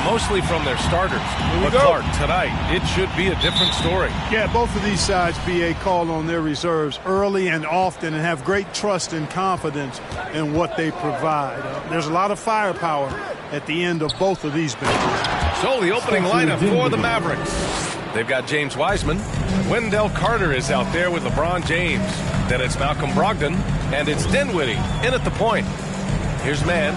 mostly from their starters. But Clark, tonight, it should be a different story. Yeah, both of these sides, BA, call on their reserves early and often and have great trust and confidence in what they provide. There's a lot of firepower at the end of both of these benches. So the opening lineup for the Mavericks. They've got James Wiseman. Wendell Carter is out there with LeBron James. Then it's Malcolm Brogdon, and it's Dinwiddie in at the point. Here's Mann.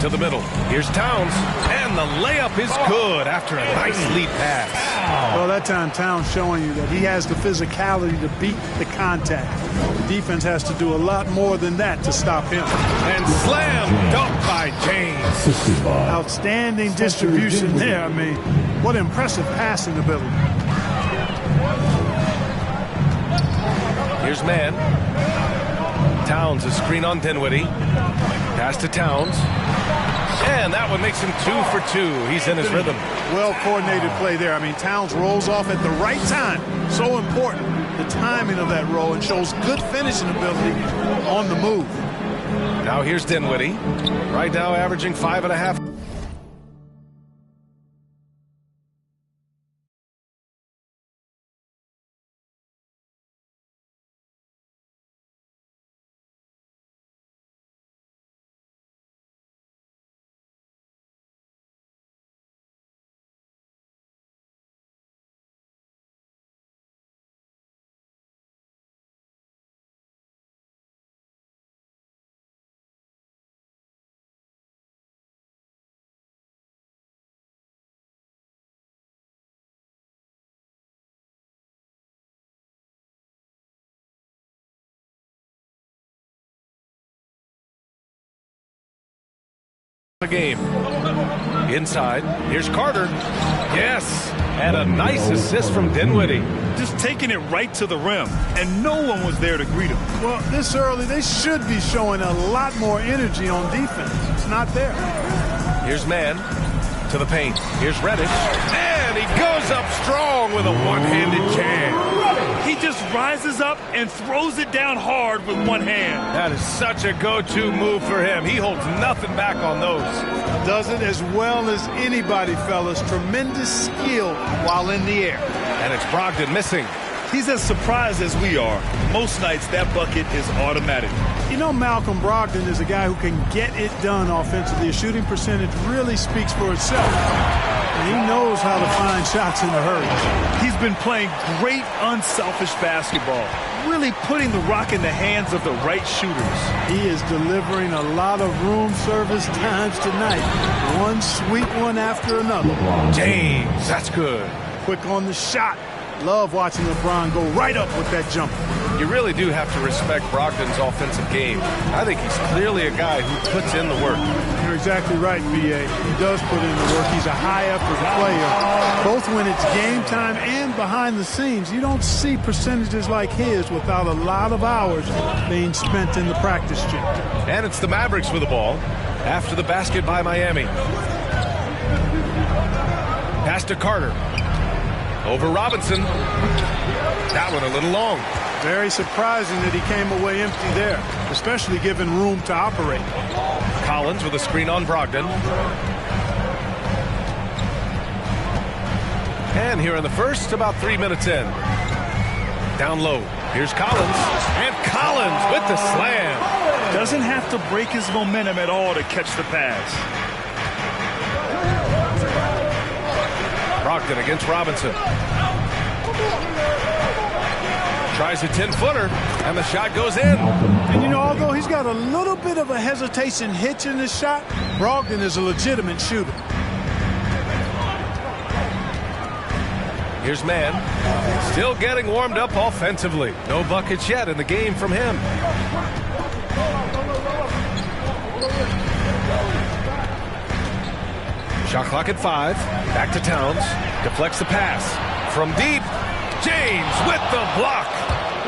To the middle. Here's Towns, and the layup is good after a nice lead pass. Well, that time Towns showing you that he has the physicality to beat the contact. The defense has to do a lot more than that to stop him. And slam dunk by James. Outstanding distribution there. I mean, what impressive passing ability. Here's Mann. Towns, a screen on Dinwiddie. Pass to Towns. And that one makes him 2 for 2. He's in his rhythm. Well-coordinated play there. I mean, Towns rolls off at the right time. So important, the timing of that roll, and shows good finishing ability on the move. Now here's Dinwiddie. Right now averaging 5.5. Game inside. Here's Carter. Yes, and a nice assist from Dinwiddie. Just taking it right to the rim, and no one was there to greet him. Well, this early, they should be showing a lot more energy on defense. It's not there. Here's Mann to the paint. Here's Reddish, and he goes up strong with a one-handed jam. He just rises up and throws it down hard with one hand. That is such a go-to move for him. He holds nothing back on those. Does it as well as anybody, fellas. Tremendous skill while in the air. And it's Brogdon missing. He's as surprised as we are. Most nights, that bucket is automatic. You know, Malcolm Brogdon is a guy who can get it done offensively. His shooting percentage really speaks for itself. And he knows how to find shots in a hurry. He's been playing great, unselfish basketball, really putting the rock in the hands of the right shooters. He is delivering a lot of room service times tonight. One sweet one after another. James, that's good. Quick on the shot. Love watching LeBron go right up with that jumper. You really do have to respect Brogdon's offensive game. I think he's clearly a guy who puts in the work. You're exactly right, B.A. He does put in the work. He's a high-effort player. Both when it's game time and behind the scenes. You don't see percentages like his without a lot of hours being spent in the practice gym. And it's the Mavericks with the ball after the basket by Miami. Pass to Carter. Over Robinson. That one a little long. Very surprising that he came away empty there, especially given room to operate. Collins with a screen on Brogdon. And here in the first, about 3 minutes in. Down low. Here's Collins. And Collins with the slam. Doesn't have to break his momentum at all to catch the pass. Brogdon against Robinson. Tries a 10-footer, and the shot goes in. And, you know, although he's got a little bit of a hesitation hitch in his shot, Brogdon is a legitimate shooter. Here's Mann. Still getting warmed up offensively. No buckets yet in the game from him. Shot clock at 5. Back to Towns. Deflects the pass. From deep, James with the block.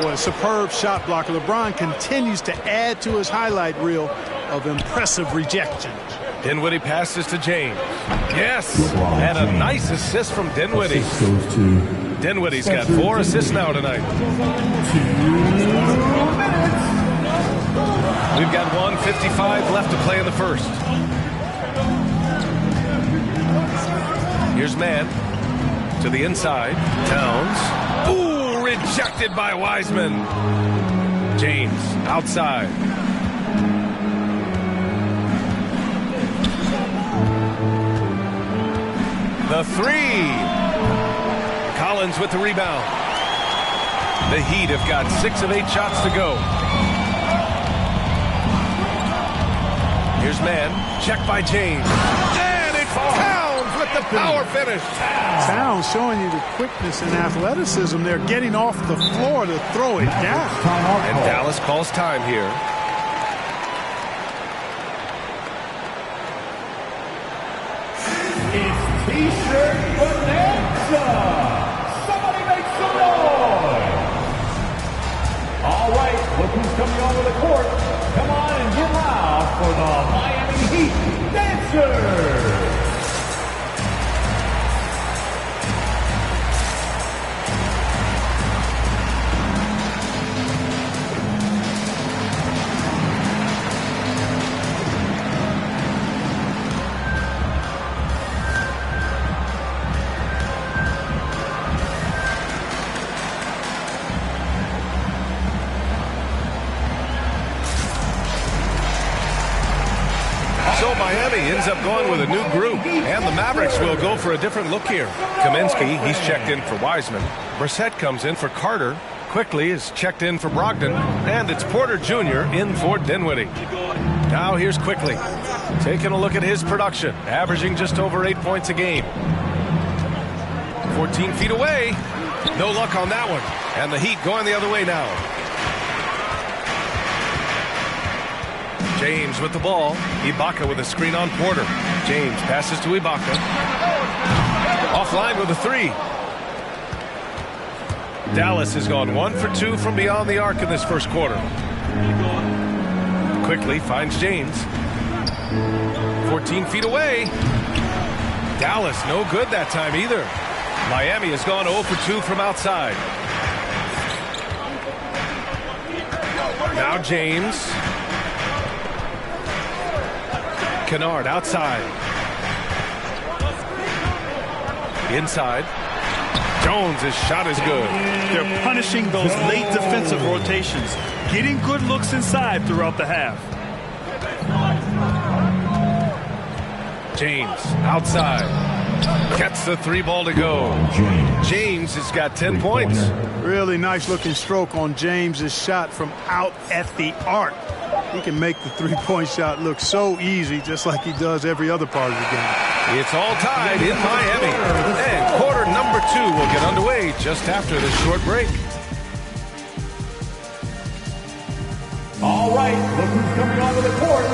Boy, a superb shot blocker. LeBron continues to add to his highlight reel of impressive rejections. Dinwiddie passes to James. Yes, and a nice assist from Dinwiddie. Dinwiddie's got 4 assists now tonight. We've got 1:55 left to play in the first. Here's man to the inside. Towns. Ooh, rejected by Wiseman. James outside. The three. Collins with the rebound. The Heat have got 6 of 8 shots to go. Here's man. Check by James. And it's Towns with the power finish. Towns showing you the quickness and athleticism. They're getting off the floor to throw it down. And Dallas calls time here. It's T-shirt bonanza. Somebody make some noise. All right, look who's coming onto the court. Come on and get loud for the Miami Heat Dancers. So Miami ends up going with a new group, and the Mavericks will go for a different look here. Kaminsky, he's checked in for Wiseman. Brissett comes in for Carter. Quickly is checked in for Brogdon, and it's Porter Jr. in for Dinwiddie. Now here's Quickly, taking a look at his production, averaging just over 8 points a game. 14 feet away. No luck on that one, and the Heat going the other way now. James with the ball. Ibaka with a screen on Porter. James passes to Ibaka. Offline with a three. Dallas has gone 1 for 2 from beyond the arc in this first quarter. Quickly finds James. 14 feet away. Dallas no good that time either. Miami has gone 0 for 2 from outside. Now James. Kennard outside. Inside. Jones' shot is good. They're punishing those late defensive rotations, getting good looks inside throughout the half. James outside. Gets the 3 ball to go. James has got 10 points. Really nice looking stroke on James's shot from out at the arc. He can make the 3-point shot look so easy, just like he does every other part of the game. It's all tied in Miami. And quarter number 2 will get underway just after this short break. All right, look who's coming onto the court.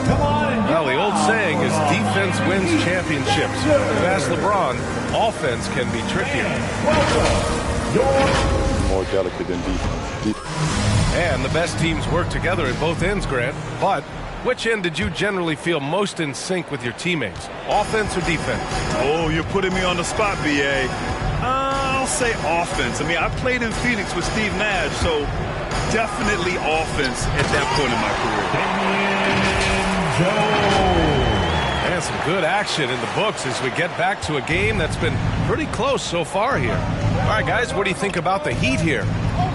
Come on and get Well, the old saying is defense wins championships. If you ask LeBron, offense can be trickier. More delicate than defense. And the best teams work together at both ends, Grant. But which end did you generally feel most in sync with your teammates? Offense or defense? Oh, you're putting me on the spot, B.A. I'll say offense. I mean, I played in Phoenix with Steve Nash, so definitely offense at that point in my career. And some good action in the books as we get back to a game that's been pretty close so far here. All right, guys, what do you think about the Heat here?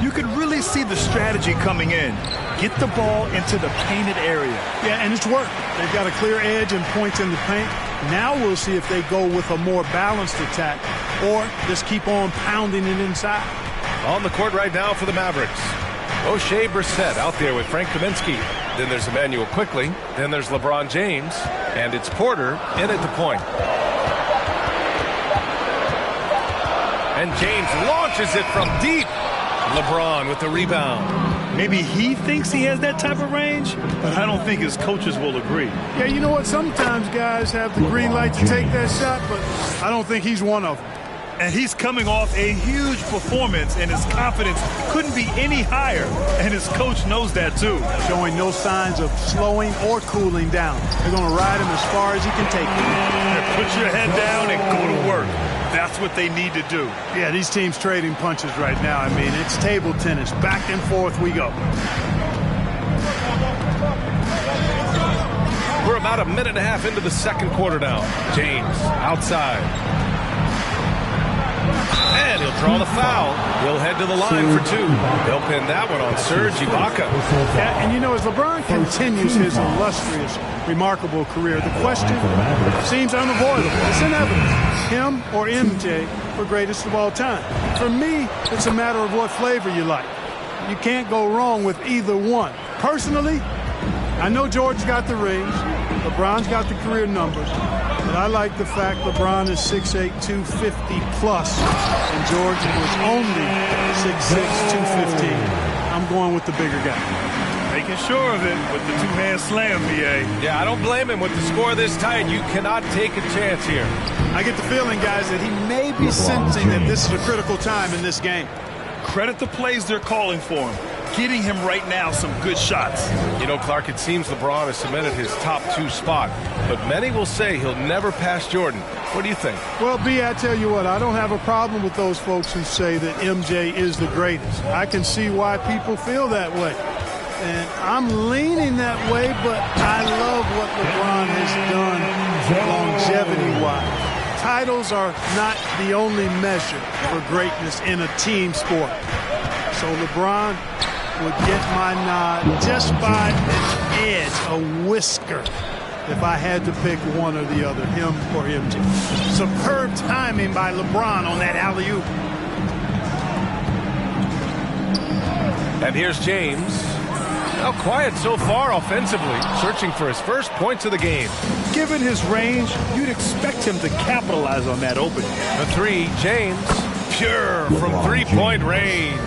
You can really see the strategy coming in. Get the ball into the painted area. Yeah, and it's worked. They've got a clear edge and points in the paint. Now we'll see if they go with a more balanced attack or just keep on pounding it inside. On the court right now for the Mavericks. O'Shea Brissett out there with Frank Kaminsky. Then there's Emmanuel Quickly. Then there's LeBron James. And it's Porter in at the point. And James launches it from deep. LeBron with the rebound. Maybe he thinks he has that type of range, but I don't think his coaches will agree. Yeah, you know what? Sometimes guys have the green light to take that shot, but I don't think he's one of them. And he's coming off a huge performance, and his confidence couldn't be any higher. And his coach knows that, too. Showing no signs of slowing or cooling down. They're going to ride him as far as he can take him. Put your head down and go to work. That's what they need to do. Yeah, these teams trading punches right now. I mean, it's table tennis. Back and forth we go. We're about a minute and a half into the second quarter now. James outside. And he'll draw the foul. He'll head to the line for two. They'll pin that one on Serge Ibaka. Yeah, and you know, as LeBron continues his illustrious, remarkable career, the question seems unavoidable. It's inevitable. Him or MJ for greatest of all time. For me, it's a matter of what flavor you like. You can't go wrong with either one. Personally, I know George's got the rings. LeBron's got the career numbers. But I like the fact LeBron is 6'8", 250 plus, and George was only 6'6", 215. I'm going with the bigger guy. Making sure of it with the two-hand slam, B.A. Yeah, I don't blame him. With the score this tight, you cannot take a chance here. I get the feeling, guys, that he may be sensing that this is a critical time in this game. Credit the plays they're calling for him. Getting him right now some good shots. You know, Clark, it seems LeBron has cemented his top two spot, but many will say he'll never pass Jordan. What do you think? Well, B, I tell you what, I don't have a problem with those folks who say that MJ is the greatest. I can see why people feel that way. And I'm leaning that way, but I love what LeBron has done longevity-wise. Titles are not the only measure for greatness in a team sport. So LeBron would get my nod just by an edge, a whisker, if I had to pick one or the other, him or MJ. Superb timing by LeBron on that alley-oop. And here's James. Now quiet so far offensively, searching for his first points of the game. Given his range, you'd expect him to capitalize on that opening. The three, James, pure from three-point range.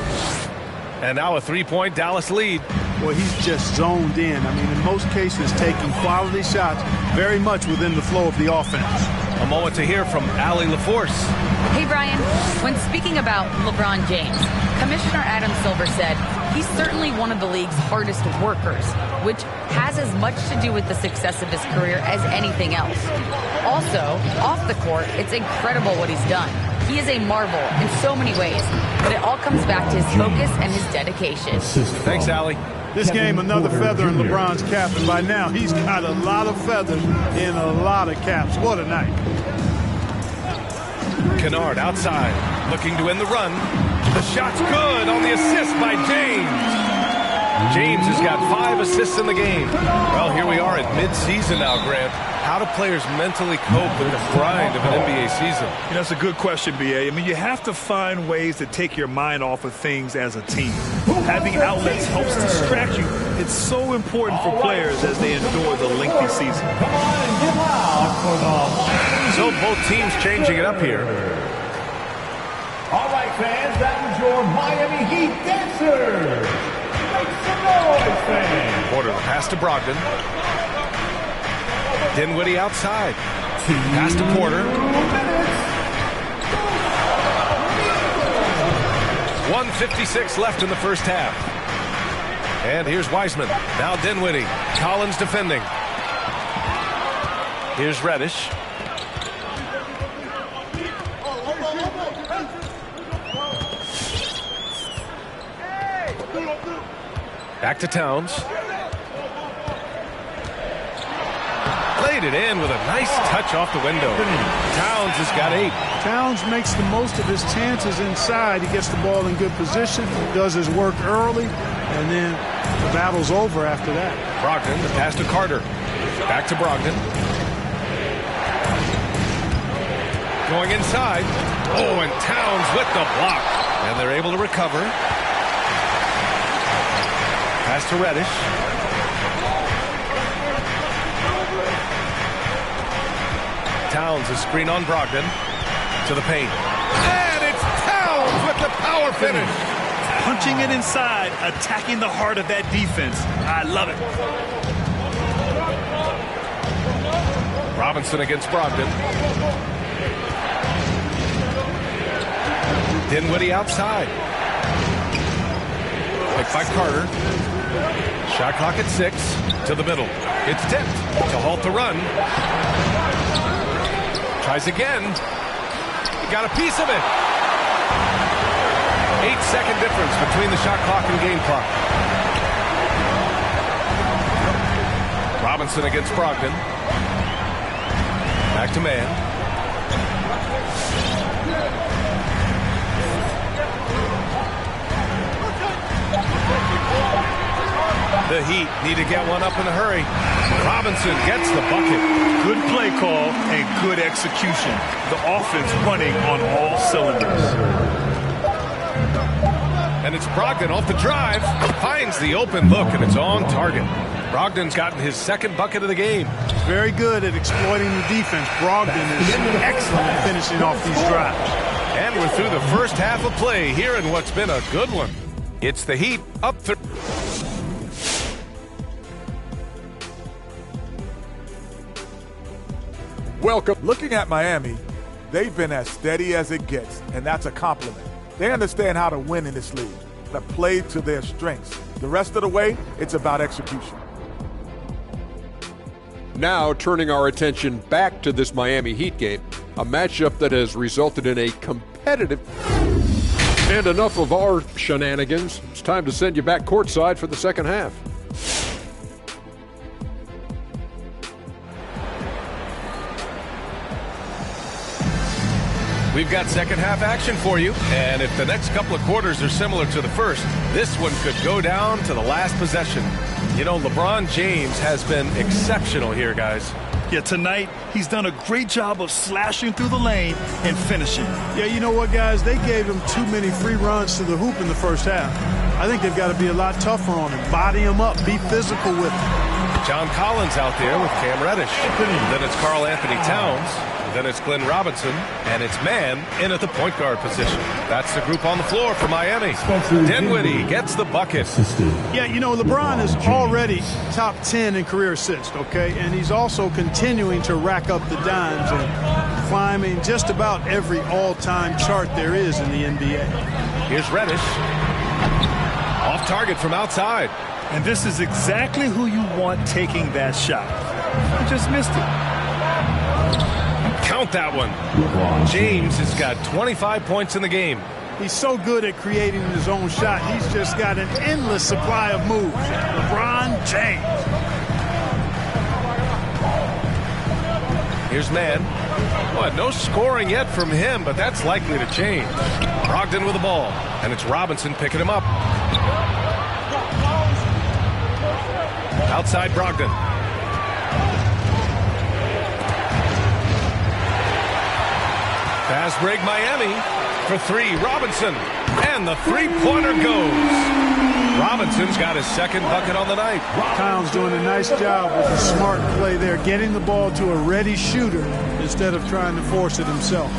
And now a three-point Dallas lead. Well, he's just zoned in. I mean, in most cases, taking quality shots very much within the flow of the offense. A moment to hear from Allie LaForce. Hey, Brian. When speaking about LeBron James, Commissioner Adam Silver said he's certainly one of the league's hardest workers, which has as much to do with the success of his career as anything else. Also, off the court, it's incredible what he's done. He is a marvel in so many ways, but it all comes back to his focus and his dedication. Thanks, Allie. This game, another feather in LeBron's cap, and by now he's got a lot of feathers in a lot of caps. What a night. Kennard outside, looking to win the run. The shot's good on the assist by James. James has got 5 assists in the game. Well, here we are at mid-season now, Grant. How do players mentally cope with the grind of an NBA season? You know, that's a good question, B.A. I mean, you have to find ways to take your mind off of things as a team. Having outlets helps distract you. It's so important for players as they endure the lengthy season. So both teams changing it up here. All right, fans, that was your Miami Heat dancers. Make some noise, fans. Porter pass to Brogdon. Dinwiddie outside. Pass to Porter. 1:56 left in the first half. And here's Wiseman. Now Dinwiddie. Collins defending. Here's Reddish. Back to Towns. Laid it in with a nice touch off the window. Towns has got 8. Towns makes the most of his chances inside. He gets the ball in good position, does his work early, and then the battle's over after that. Brogdon, the pass to Carter. Back to Brogdon. Going inside. Oh, and Towns with the block. And they're able to recover. Pass to Reddish. Towns a screen on Brogdon. To the paint. And it's Towns with the power finish. Punching it inside, attacking the heart of that defense. I love it. Robinson against Brogdon. Dinwiddie outside. Picked by Carter. Shot clock at 6. To the middle. It's tipped to halt the run. Tries again. Got a piece of it. 8-second difference between the shot clock and game clock. Robinson against Brogdon. Back to man. The Heat need to get one up in a hurry. Robinson gets the bucket. Good play call and good execution. The offense running on all cylinders. And it's Brogdon off the drive. Finds the open look, and it's on target. Brogdon's gotten his second bucket of the game. Very good at exploiting the defense. Brogdon is excellent at finishing off these drives. And we're through the first half of play here in what's been a good one. It's the Heat up 3. Welcome. Looking at Miami, they've been as steady as it gets, and that's a compliment. They understand how to win in this league, to play to their strengths. The rest of the way, it's about execution. Now turning our attention back to this Miami Heat game, a matchup that has resulted in a competitive. And enough of our shenanigans. It's time to send you back courtside for the second half. We've got second half action for you, and if the next couple of quarters are similar to the first, this one could go down to the last possession. You know, LeBron James has been exceptional here, guys. Yeah, tonight he's done a great job of slashing through the lane and finishing. Yeah, you know what, guys? They gave him too many free runs to the hoop in the first half. I think they've got to be a lot tougher on him. Body him up. Be physical with him. John Collins out there with Cam Reddish. Then it's Karl Anthony Towns. Then it's Glenn Robinson, and it's man in at the point guard position. That's the group on the floor for Miami. Dinwiddie gets the bucket. Yeah, you know, LeBron is already top 10 in career assists, okay? And he's also continuing to rack up the dimes and climbing just about every all-time chart there is in the NBA. Here's Reddish. Off target from outside. And this is exactly who you want taking that shot. He just missed it. Count that one. James has got 25 points in the game. He's so good at creating his own shot. He's just got an endless supply of moves. LeBron James. Here's man. Well, no scoring yet from him, but that's likely to change. Brogdon with the ball, and it's Robinson picking him up. Outside Brogdon. Fast break Miami for three. Robinson. And the three-pointer goes. Robinson's got his second bucket on the night. Towns doing a nice job with a smart play there, getting the ball to a ready shooter instead of trying to force it himself.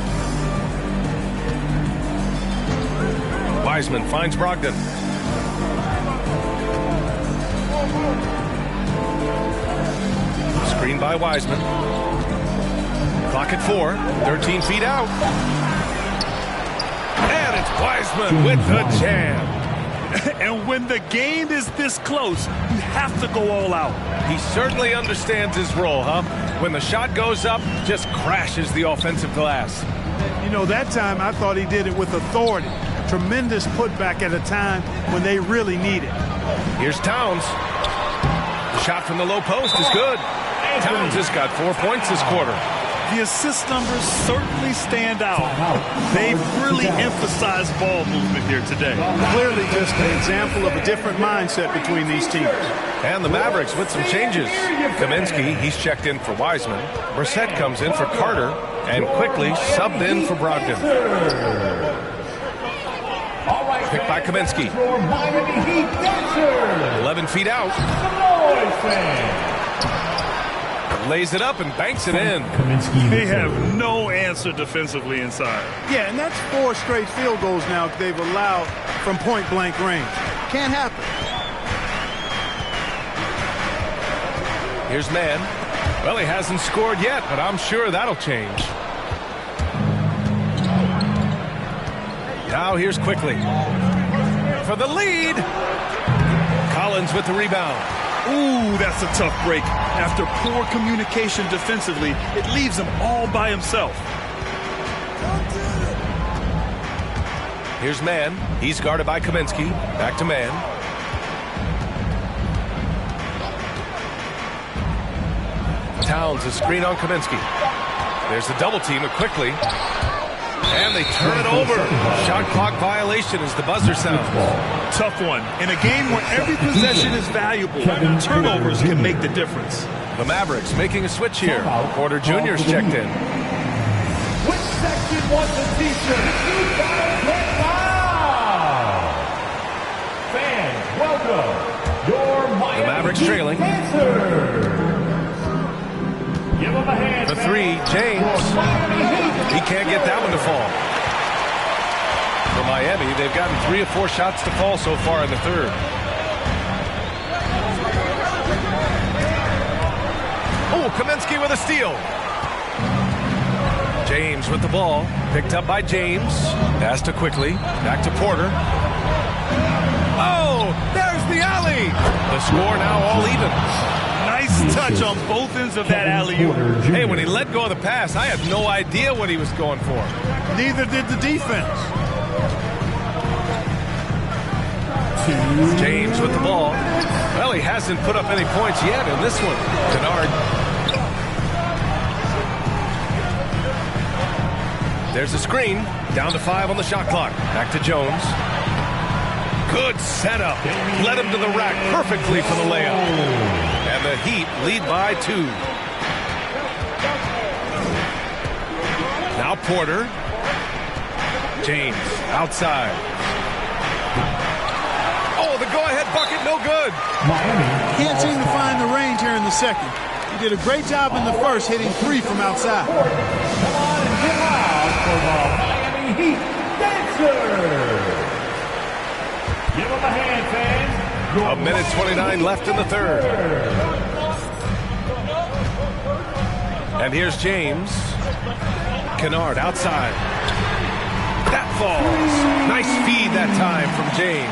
Wiseman finds Brogdon. Screen by Wiseman. Clock at 4, 13 feet out. And it's Wiseman with the jam. And when the game is this close, you have to go all out. He certainly understands his role, huh? When the shot goes up, just crashes the offensive glass. You know, that time I thought he did it with authority. Tremendous putback at a time when they really need it. Here's Towns. The shot from the low post is good. Towns has got 4 points this quarter. The assist numbers certainly stand out. They've really emphasized ball movement here today. Clearly just an example of a different mindset between these teams. And the Mavericks with some changes. Kaminsky, he's checked in for Wiseman. Brissett comes in for Carter. And quickly subbed in for Brogdon. Picked by Kaminsky. 11 feet out. Lays it up and banks it in. They have no answer defensively inside. Yeah, and that's 4 straight field goals now they've allowed from point-blank range. Can't happen. Here's man. Well, he hasn't scored yet, but I'm sure that'll change. Now here's quickly. For the lead. Collins with the rebound. Ooh, that's a tough break. After poor communication defensively, it leaves him all by himself. Here's man. He's guarded by Kaminsky. Back to man. Towns a screen on Kaminsky. There's the double team quickly. And they turn it over. Shot clock violation as the buzzer sounds. Tough one. In a game where every possession is valuable, turnovers can make the difference. The Mavericks making a switch here. Porter Jr.'s checked in. Which section wants a t-shirt? You gotta get foul! Fans, welcome your Miami The Mavericks Heat trailing. dancers. Give them a hand, The three, James. He can't get that one to fall. For Miami, they've gotten 3 or 4 shots to fall so far in the third. Oh, Kaminsky with a steal. James with the ball. Picked up by James. Pass to quickly. Back to Porter. Oh, there's the alley. The score now all even. Nice touch on both ends of that alley-oop. Hey, when he let go of the pass, I had no idea what he was going for. Neither did the defense. James with the ball. Well, he hasn't put up any points yet in this one. Kennard. There's a screen. Down to 5 on the shot clock. Back to Jones. Good setup. Led him to the rack perfectly for the layup. And the Heat lead by 2. Now Porter. James outside. Oh, the go-ahead bucket, no good. Can't seem to find the range here in the second. He did a great job in the first, hitting 3 from outside. Come on and get loud for the Miami Heat dancers. Give them a hand, fans. A minute 29 left in the third. And here's James. Kennard outside. That falls. Nice feed that time from James.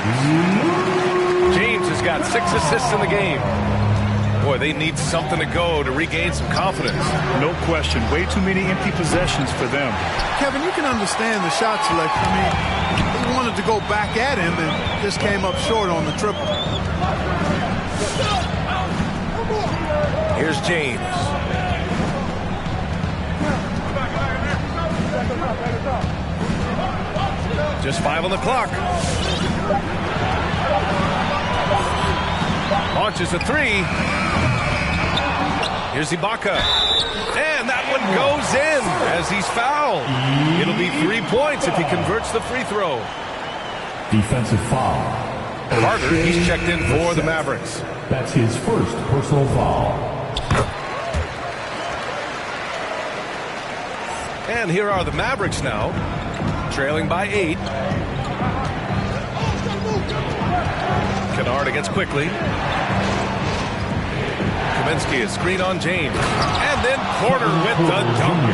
James has got 6 assists in the game. Boy, they need something to go to regain some confidence. No question. Way too many empty possessions for them. Kevin, you can understand the shot selection. I mean, he wanted to go back at him and just came up short on the triple. Here's James. Just 5 on the clock. Launches a 3. Here's Ibaka. And that one goes in as he's fouled. It'll be 3 points if he converts the free throw. Defensive foul. Carter, he's checked in for the Mavericks. That's his first personal foul. And here are the Mavericks now, trailing by 8. Kennard against quickly. Kaminsky, a screen on James. And then Porter with the dunk.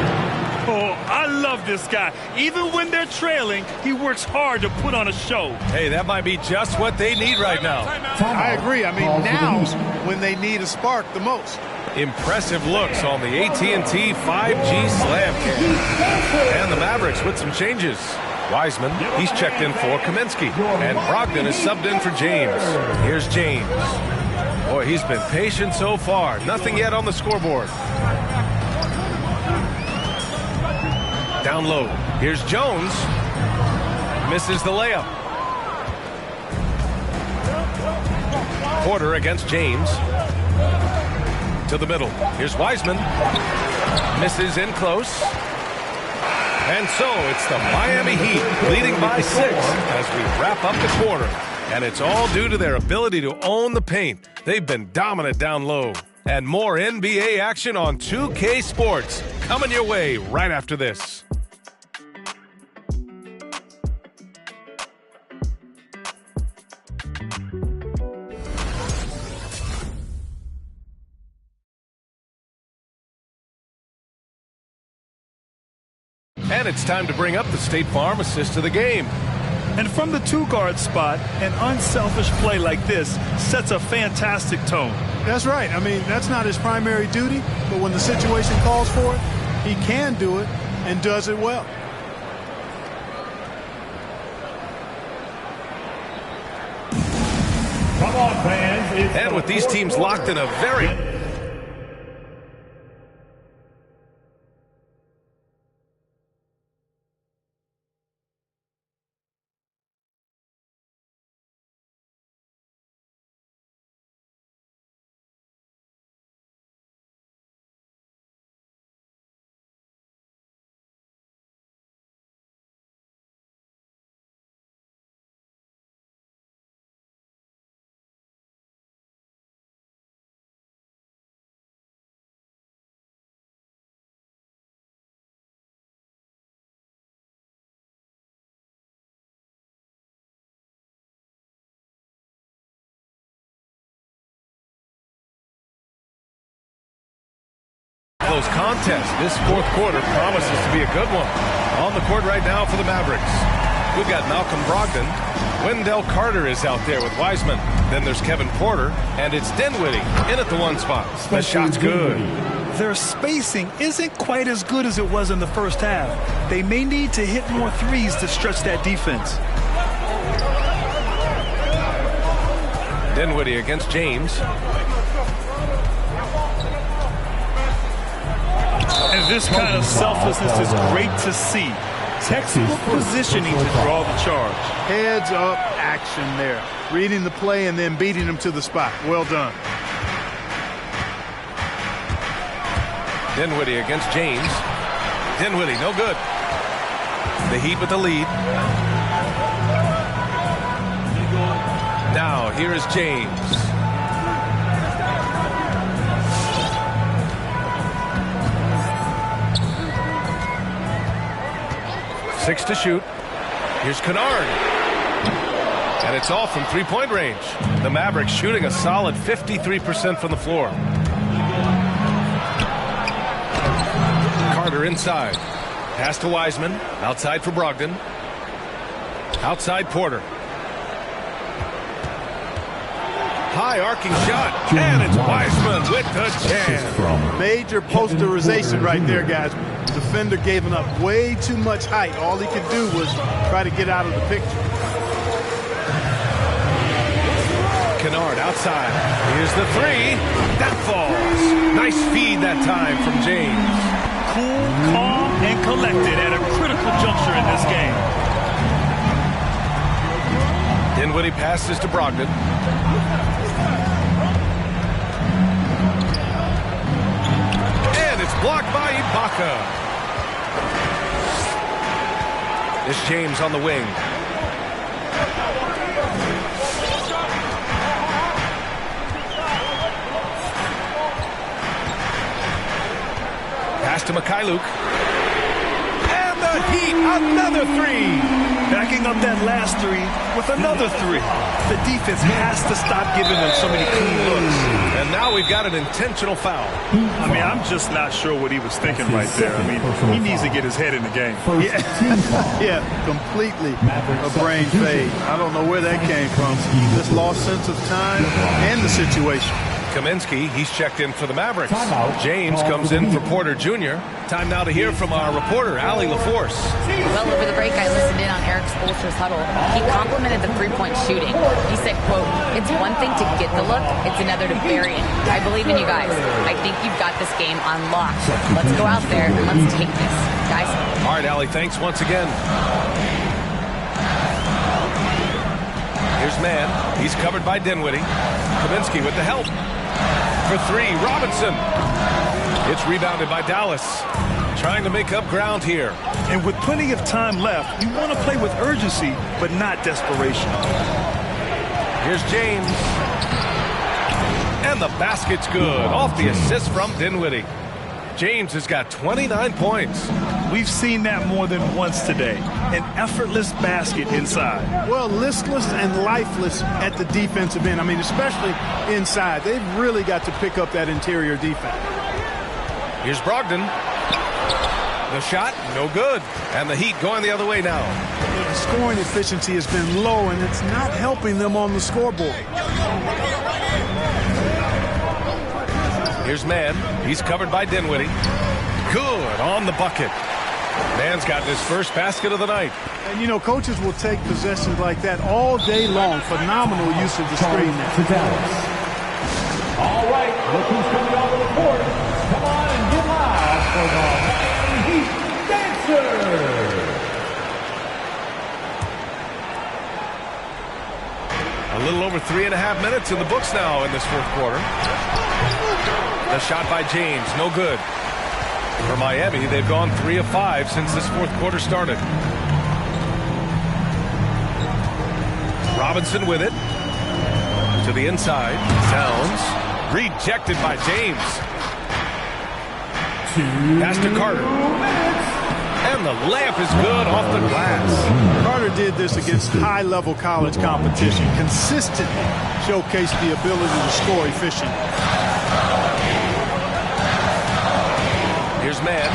Oh, I love this guy. Even when they're trailing, he works hard to put on a show. Hey, that might be just what they need right now. I agree. I mean, now's when they need a spark the most. Impressive looks on the AT&T 5G Slam Cam. And the Mavericks with some changes. Wiseman, he's checked in for Kaminsky. And Brogdon is subbed in for James. Here's James. Boy, he's been patient so far. Nothing yet on the scoreboard. Down low. Here's Jones. Misses the layup. Porter against James. To the middle. Here's Wiseman. Misses in close. And so it's the Miami Heat leading by 6 as we wrap up the quarter. And it's all due to their ability to own the paint. They've been dominant down low. And more NBA action on 2K Sports coming your way right after this. And it's time to bring up the State Farm assist of the game. And from the 2-guard spot, an unselfish play like this sets a fantastic tone. That's right. I mean, that's not his primary duty, but when the situation calls for it, he can do it and does it well. Come on, fans. And with these teams locked in a very close contest. This fourth quarter promises to be a good one. On the court right now for the Mavericks, we've got Malcolm Brogdon. Wendell Carter is out there with Wiseman. Then there's Kevin Porter, and it's Dinwiddie in at the one spot. The shot's good. Their spacing isn't quite as good as it was in the first half. They may need to hit more threes to stretch that defense. Dinwiddie against James. And this kind of selflessness is great to see. Textbook positioning to draw the charge. Heads up action there. Reading the play and then beating them to the spot. Well done. Dinwiddie against James. Dinwiddie, no good. The Heat with the lead. Now, here is James. Six to shoot. Here's Kennard. And it's all from three-point range. The Mavericks shooting a solid 53% from the floor. Carter inside. Pass to Wiseman. Outside for Brogdon. Outside Porter. High arcing shot. And it's Wiseman with the jam. Major posterization right there, guys. Defender gave him up way too much height. All he could do was try to get out of the picture. Kennard outside. Here's the three. That falls. Nice feed that time from James. Cool, calm, and collected at a critical juncture in this game. Dinwiddie passes to Brogdon. And it's blocked by Ibaka. This James on the wing. Pass to Mikhailuk. And the Heat, another three. Backing up that last three with another three. The defense has to stop giving them so many clean looks. And now we've got an intentional foul. I mean, I'm just not sure what he was thinking right there. I mean, he needs to get his head in the game. Yeah, completely a brain fade. I don't know where that came from. Just lost sense of time and the situation. Kaminsky, he's checked in for the Mavericks. James comes in for Porter Jr. Time now to hear from our reporter, Allie LaForce. Well, over the break, I listened in on Eric Spoelstra's huddle. He complimented the three-point shooting. He said, quote, "It's one thing to get the look, it's another to bury it. I believe in you guys. I think you've got this game on lock. Let's go out there and let's take this, guys." All right, Allie, thanks once again. Here's Mann. He's covered by Dinwiddie. Kaminsky with the help. For three, Robinson. It's rebounded by Dallas. Trying to make up ground here. And with plenty of time left, you want to play with urgency, but not desperation. Here's James. And the basket's good. Off the assist from Dinwiddie. James has got 29 points. We've seen that more than once today. An effortless basket inside. Well, listless and lifeless at the defensive end. I mean, especially inside. They've really got to pick up that interior defense. Here's Brogdon. The shot, no good. And the Heat going the other way now. The scoring efficiency has been low, and it's not helping them on the scoreboard. Here's Mann. He's covered by Dinwiddie. Good on the bucket. Mann's gotten his first basket of the night. And, you know, coaches will take possessions like that all day long. Phenomenal use of the screen there. All right, look who's coming onto the court. Come on and get loud for the Miami Heat Dancers. A little over 3.5 minutes in the books now in this fourth quarter. The shot by James, no good. For Miami, they've gone 3 of 5 since this fourth quarter started. Robinson with it. To the inside. Towns. Rejected by James. Pass to Carter. And the layup is good off the glass. Carter did this against high-level college competition. Consistently showcased the ability to score efficiently. Here's man.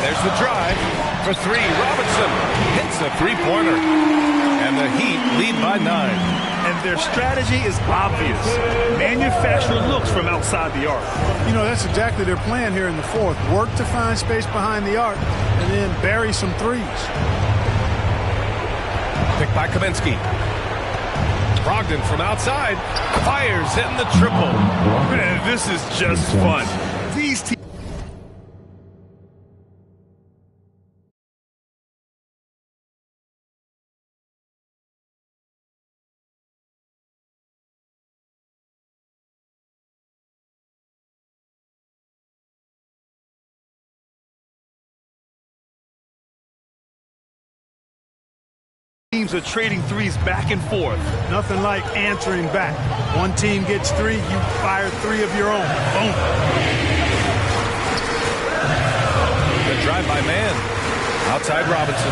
There's the drive for three. Robinson hits a three-pointer. And the Heat lead by 9. And their strategy is obvious. Manufacture looks from outside the arc. You know, that's exactly their plan here in the fourth. Work to find space behind the arc and then bury some threes. Picked by Kaminsky. Brogdon from outside. Fires, hitting the triple. Man, this is just fun. These teams. Teams are trading threes back and forth. Nothing like answering back. One team gets 3, you fire 3 of your own. Boom. The drive by man. Outside Robinson.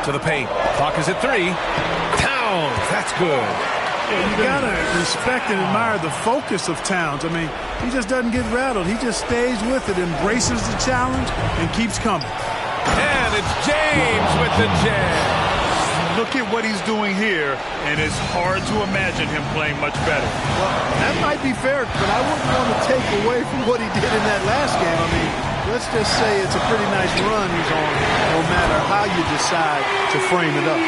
To the paint. Clock is at 3. Towns. That's good. You gotta respect and admire the focus of Towns. I mean, he just doesn't get rattled. He just stays with it, embraces the challenge, and keeps coming. And it's James with the jam. Look at what he's doing here, and it's hard to imagine him playing much better. Well, that might be fair, but I wouldn't want to take away from what he did in that last game. I mean, let's just say it's a pretty nice run he's on, no matter how you decide to frame it up.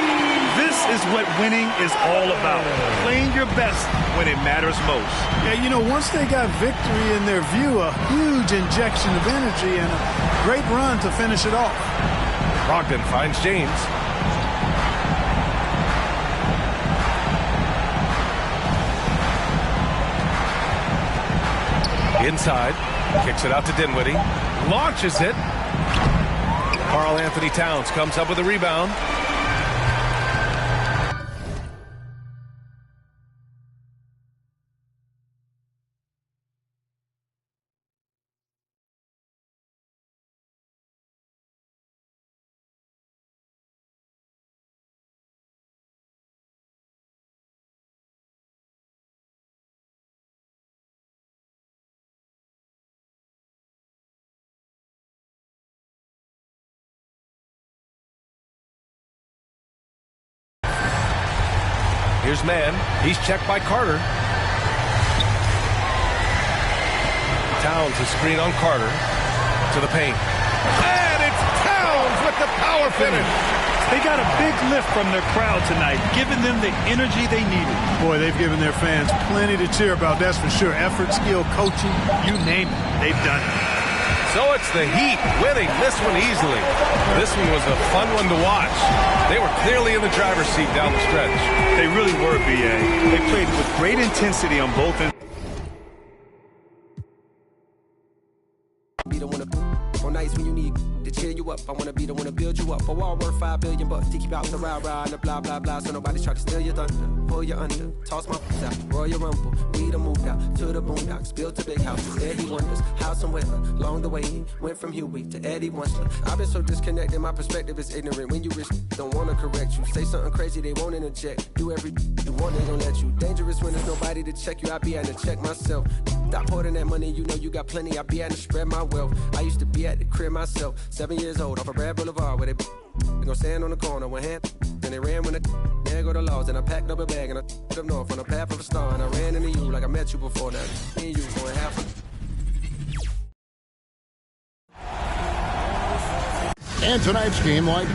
This is what winning is all about. Playing your best when it matters most. Yeah, you know, once they got victory in their view, a huge injection of energy and a great run to finish it off. Brogdon finds James. Inside. Kicks it out to Dinwiddie. Launches it. Karl Anthony Towns comes up with a rebound. Here's man. He's checked by Carter. Towns is screen on Carter. To the paint. And it's Towns with the power finish. They got a big lift from their crowd tonight, giving them the energy they needed. Boy, they've given their fans plenty to cheer about, that's for sure. Effort, skill, coaching, you name it, they've done it. So it's the Heat winning this one easily. This one was a fun one to watch. They were clearly in the driver's seat down the stretch. They really were, B.A. They played with great intensity on both ends. Be the one on nights when you need to cheer you up. I wanna be the one to build you up. A wall worth $5 billion to keep out the rah-rah and the blah blah blah. So nobody's try to steal your thunder, pull you under, toss my out, Royal Rumble. We done moved out to the boondocks, built a big house. There he wonders how somewhere along the way he went from Huey to Eddie Munster. I've been so disconnected, my perspective is ignorant. When you rich, don't wanna correct you. Say something crazy, they won't interject. Do every you want, they don't let you. Dangerous when there's nobody to check you. I be having to check myself. Stop hoarding that money, you know you got plenty. I be having to spread my wealth. I used to be at the crib myself, 7 years old, off of Brad Boulevard, where they gon' stand on the corner, one hand, then they ran when there go the laws, and I packed up a bag, and I up north on the path of a star, and I ran into you like I met you before that, me and you going half a... And tonight's game, like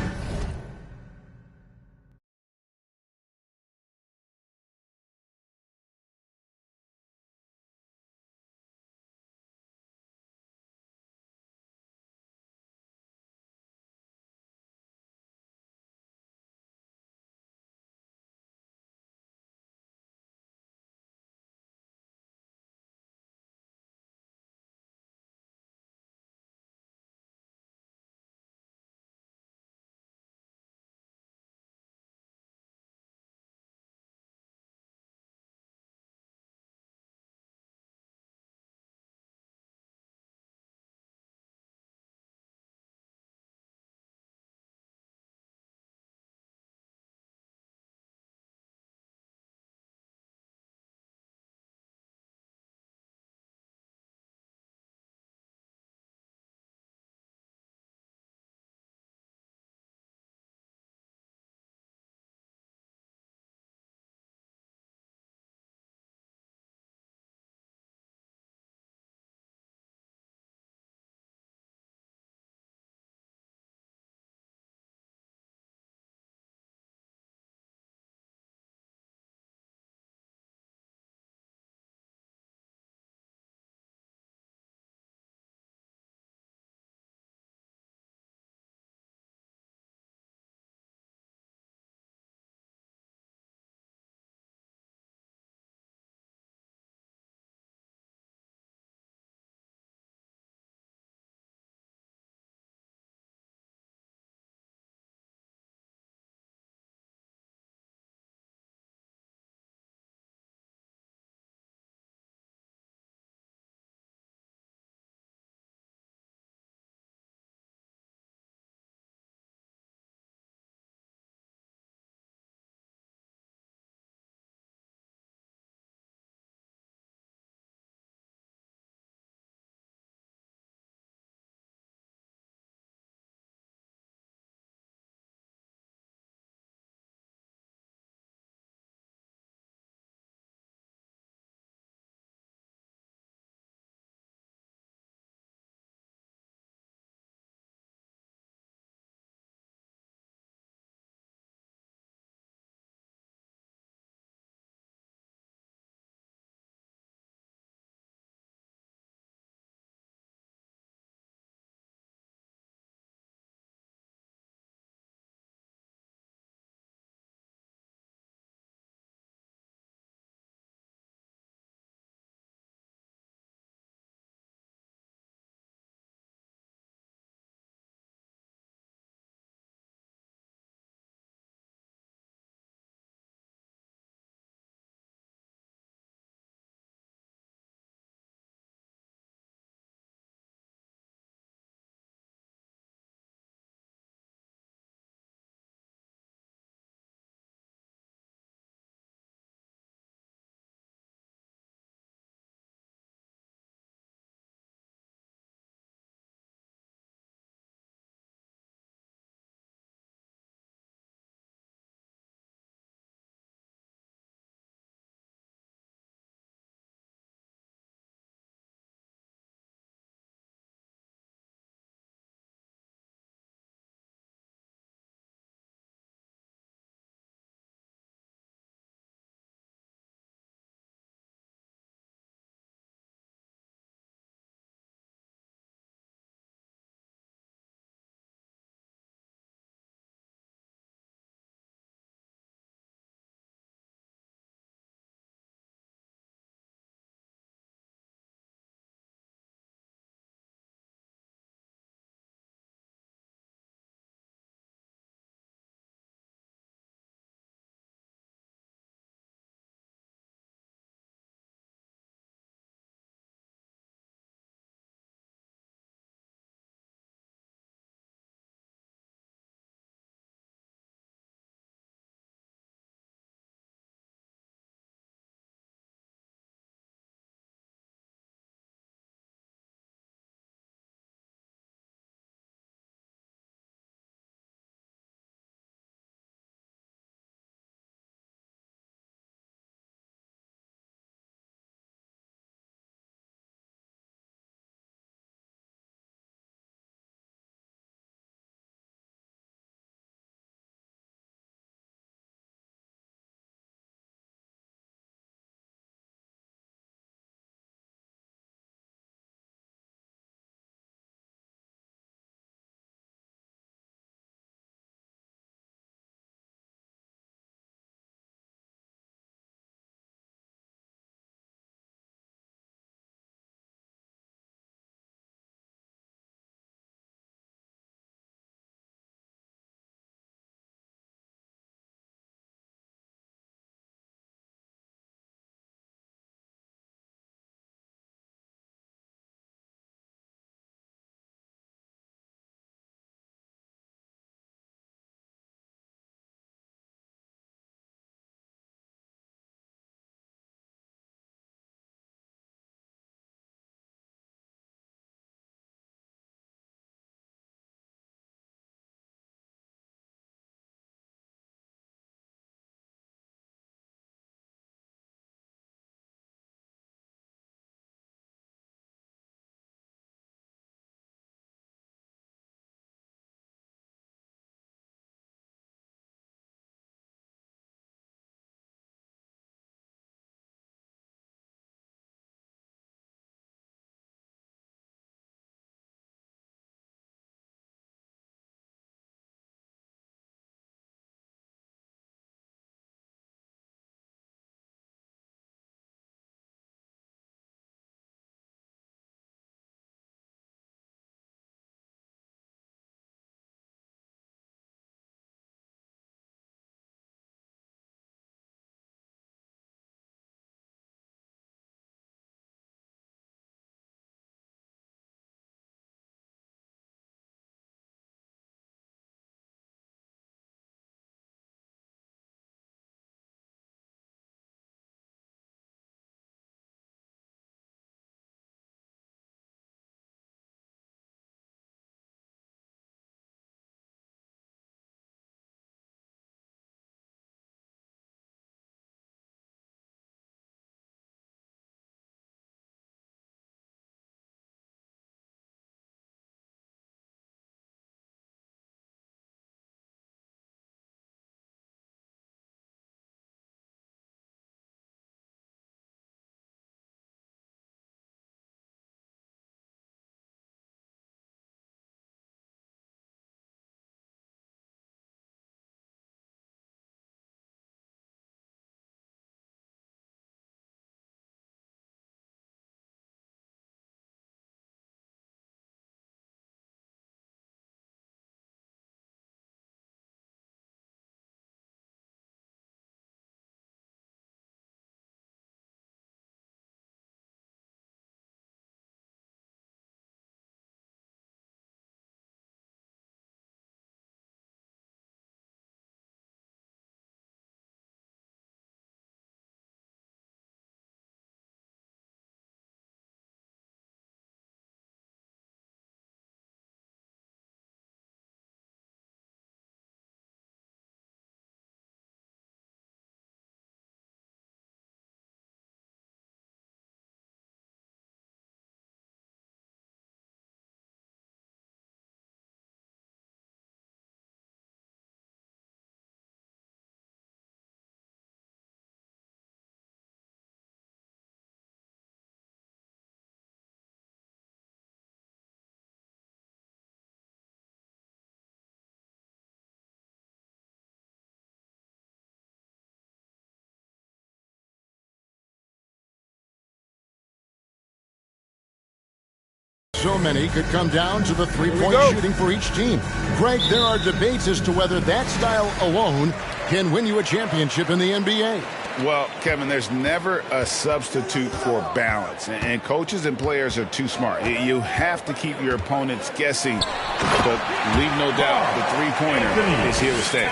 so many could come down to the three-point shooting for each team. Greg, there are debates as to whether that style alone can win you a championship in the NBA. Well, Kevin, there's never a substitute for balance, and coaches and players are too smart. You have to keep your opponents guessing, but leave no doubt the three-pointer is here to stay.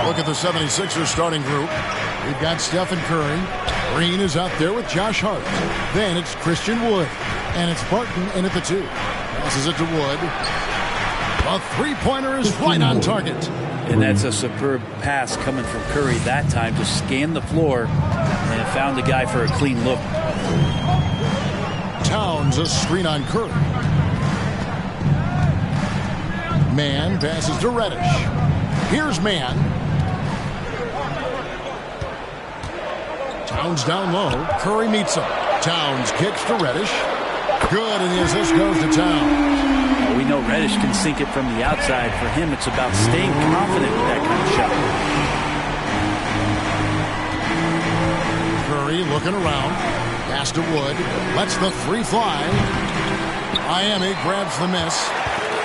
Look at the 76ers starting group. We've got Stephen Curry. Green is out there with Josh Hart. Then it's Christian Wood, and it's Barton in at the 2. Passes it to Wood. A three-pointer is right on target. And that's a superb pass coming from Curry that time to scan the floor and found the guy for a clean look. Towns a screen on Curry. Mann passes to Reddish. Here's Mann. Towns down low. Curry meets him. Towns kicks to Reddish. Good, and the assist goes to Towns. We know Reddish can sink it from the outside. For him, it's about staying confident with that kind of shot. Curry looking around. Pass to Wood. Lets the three fly. Miami grabs the miss.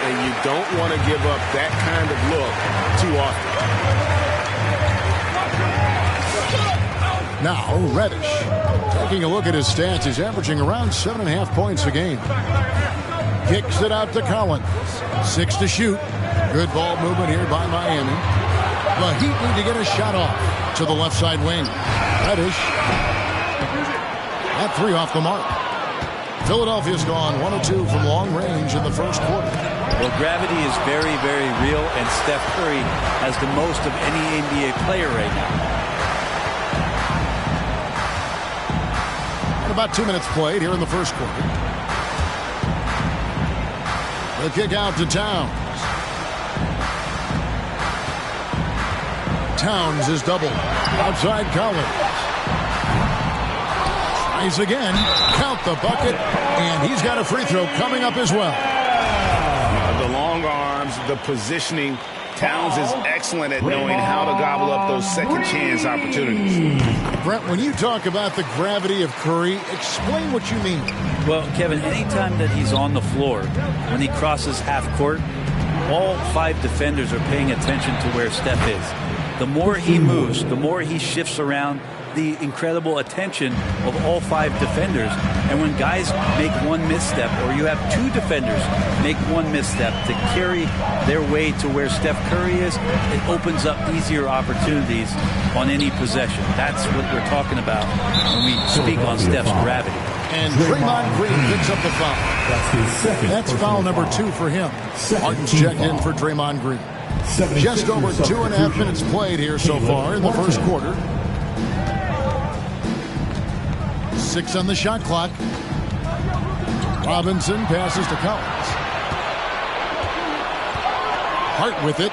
And you don't want to give up that kind of look too often. Now, Reddish. Taking a look at his stats, he's averaging around 7.5 points a game. Kicks it out to Collins. 6 to shoot. Good ball movement here by Miami. The Heat need to get a shot off to the left side wing. Reddish. That three off the mark. Philadelphia's gone 1 of 2 from long range in the first quarter. Well, gravity is very, very real, and Steph Curry has the most of any NBA player right now. And about 2 minutes played here in the first quarter. The kick out to Towns. Towns is doubled. Outside Collins. Tries again. Count the bucket. And he's got a free throw coming up as well. The long arms, the positioning. Towns is excellent at knowing how to gobble up those second chance opportunities. Brent, when you talk about the gravity of Curry, explain what you mean. Well, Kevin, anytime that he's on the floor, when he crosses half court, all 5 defenders are paying attention to where Steph is. The more he moves, the more he shifts around, the incredible attention of all 5 defenders. And when guys make one misstep, or you have 2 defenders make one misstep to carry their way to where Steph Curry is, it opens up easier opportunities on any possession. That's what we're talking about when we speak on Steph's gravity. And Draymond Green picks up the foul. That's foul number 2 for him. Martin's checked in for Draymond Green. Just over 2.5 minutes played here so far in the first quarter. 6 on the shot clock. Robinson passes to Collins. Hart with it.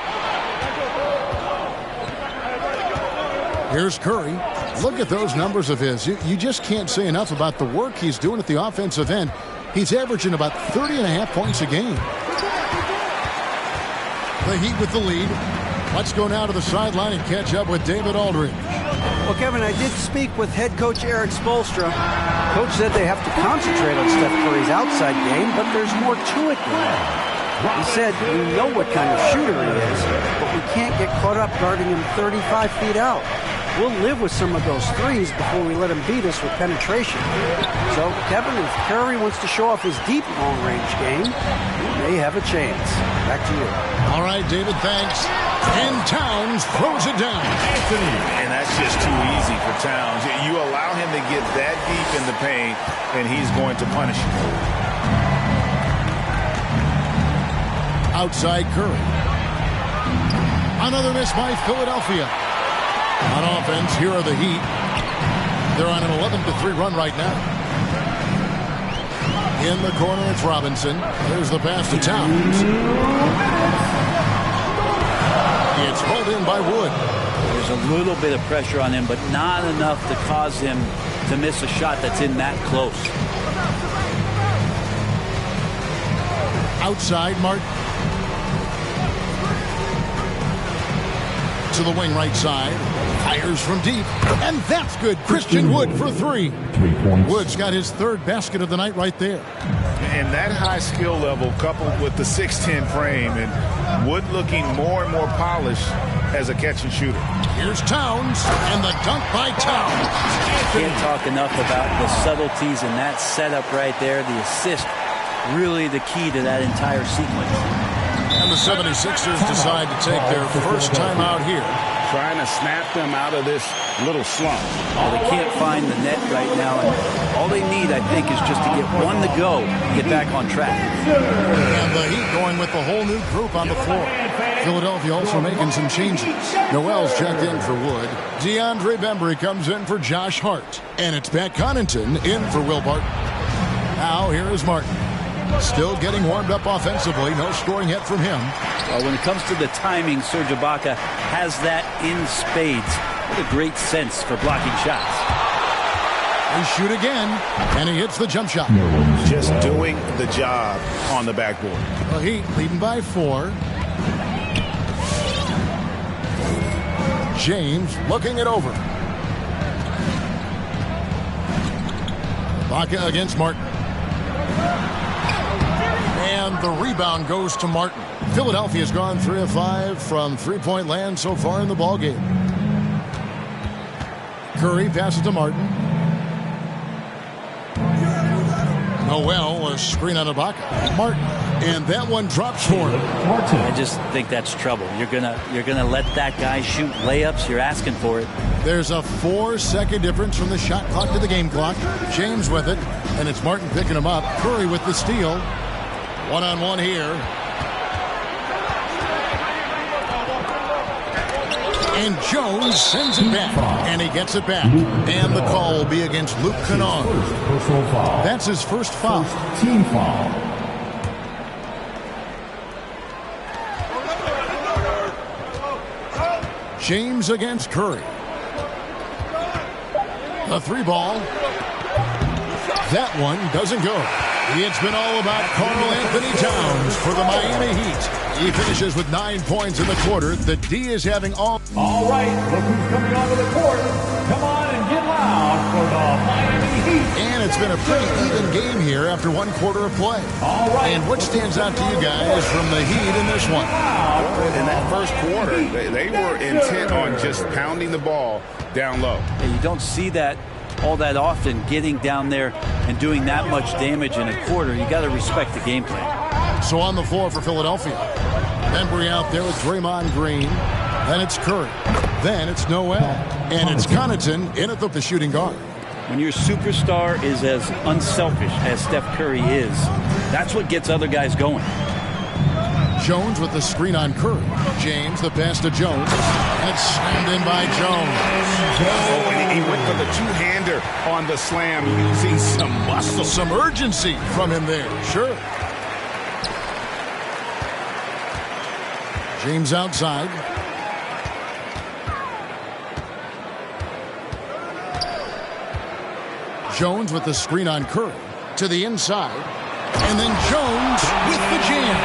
Here's Curry. Look at those numbers of his. You just can't say enough about the work he's doing at the offensive end. He's averaging about 30.5 points a game. The Heat with the lead. Let's go now to the sideline and catch up with David Aldridge. Well, Kevin, I did speak with head coach Eric Spoelstra. Coach said they have to concentrate on Steph Curry's outside game, but there's more to it than that. He said, we know what kind of shooter he is, but we can't get caught up guarding him 35 feet out. We'll live with some of those threes before we let him beat us with penetration. So, Kevin, if Curry wants to show off his deep long-range game, he may have a chance. Back to you. All right, David, thanks. And Towns throws it down. And that's just too easy for Towns. You allow him to get that deep in the paint, and he's going to punish you. Outside Curry. Another miss by Philadelphia. On offense, here are the Heat. They're on an 11-3 run right now. In the corner, it's Robinson. There's the pass to Towns. It's pulled in by Wood. There's a little bit of pressure on him, but not enough to cause him to miss a shot that's in that close. Outside, Martin. To the wing right side. Fires from deep, and that's good. Christian Wood for 3. 3 points. Wood's got his 3rd basket of the night right there. And that high skill level coupled with the 6'10 frame and Wood looking more and more polished as a catch and shooter. Here's Towns, and the dunk by Towns. Can't talk enough about the subtleties in that setup right there. The assist, really the key to that entire sequence. And the 76ers decide to take their first time out here. Trying to snap them out of this little slump. Well, they can't find the net right now. And all they need, I think, is just to get one to go and get back on track. And the Heat going with the whole new group on the floor. Philadelphia also making some changes. Noel's checked in for Wood. DeAndre Bembry comes in for Josh Hart. And it's Pat Connaughton in for Will Barton. Now here is Martin. Still getting warmed up offensively. No scoring yet from him. When it comes to the timing, Serge Ibaka has that in spades. What a great sense for blocking shots. They shoot again, and he hits the jump shot. Just doing the job on the backboard. The Heat leading by 4. James looking it over. Ibaka against Martin. And the rebound goes to Martin. Philadelphia's gone 3 of 5 from three-point land so far in the ballgame. Curry passes to Martin. Noel, a screen on Ibaka. Martin, and that one drops for him. I just think that's trouble. You're gonna let that guy shoot layups. You're asking for it. There's a 4-second difference from the shot clock to the game clock. James with it, and it's Martin picking him up. Curry with the steal. One-on-one here. And Jones sends it back. And he gets it back. And the call will be against Luke Kennard. That's his first foul. Team foul. James against Curry. The 3-ball. That one doesn't go. It's been all about Karl Anthony Towns for the Miami Heat. He finishes with 9 points in the quarter. The D is having all... All right, look who's coming onto the court. Come on and get loud for the Miami Heat. And it's been a pretty even game here after 1 quarter of play. All right. And what stands out to you guys from the Heat in this one? In that first quarter, they were intent on just pounding the ball down low. Yeah, you don't see that all that often, getting down there and doing that much damage in a quarter. You got to respect the game plan. So on the floor for Philadelphia, Bembry out there with Draymond Green. Then it's Curry. Then it's Noel. And it's Connaughton in at the shooting guard. When your superstar is as unselfish as Steph Curry is, that's what gets other guys going. Jones with the screen on Curry. James, the pass to Jones. And it's slammed in by Jones. Oh, and he went for the two-hander on the slam, using some muscle. Some urgency from him there, sure. James outside. Jones with the screen on Curry. To the inside. And then Jones with the jam.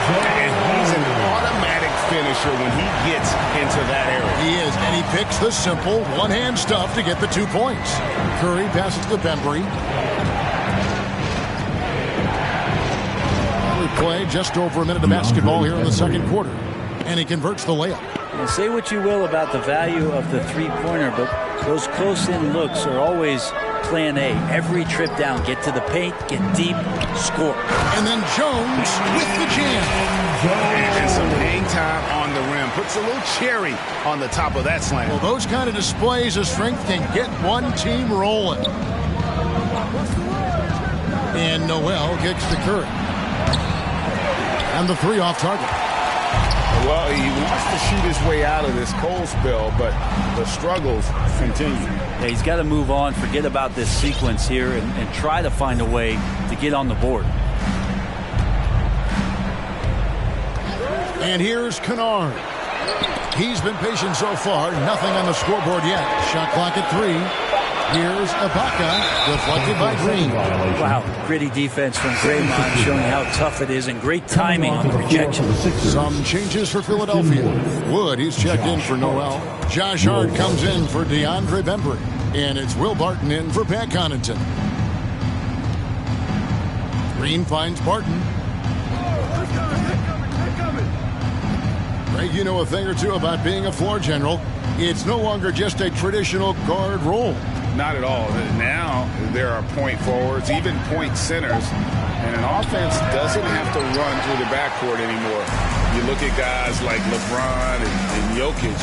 And he's an automatic finisher when he gets into that area. He is, and he picks the simple one-hand stuff to get the 2 points. Curry passes to Bembry. We play just over a minute of basketball here in the second quarter. And he converts the layup. And say what you will about the value of the three-pointer, but those close-in looks are always plan A. Every trip down, get to the paint, get deep, score. And then Jones with the jam. And some hang time on the rim. Puts a little cherry on the top of that slam. Well, those kind of displays of strength can get one team rolling. And Noel kicks to Curry. And the 3 off target. Well, he wants to shoot his way out of this cold spell, but the struggles continue. Yeah, he's got to move on, forget about this sequence here, and try to find a way to get on the board. And here's Kennard. He's been patient so far. Nothing on the scoreboard yet. Shot clock at 3. Here's Ibaka, deflected by Green. Wow, gritty defense from Draymond, showing how tough it is, and great timing on the rejection. Some changes for Philadelphia. Wood, he's checked in for Noel. Josh Hart comes in for DeAndre Bembry. And it's Will Barton in for Pat Connaughton. Green finds Barton. Greg, you know a thing or two about being a floor general. It's no longer just a traditional guard role. Not at all. Now there are point forwards, even point centers, and an offense doesn't have to run through the backcourt anymore. You look at guys like LeBron and Jokic,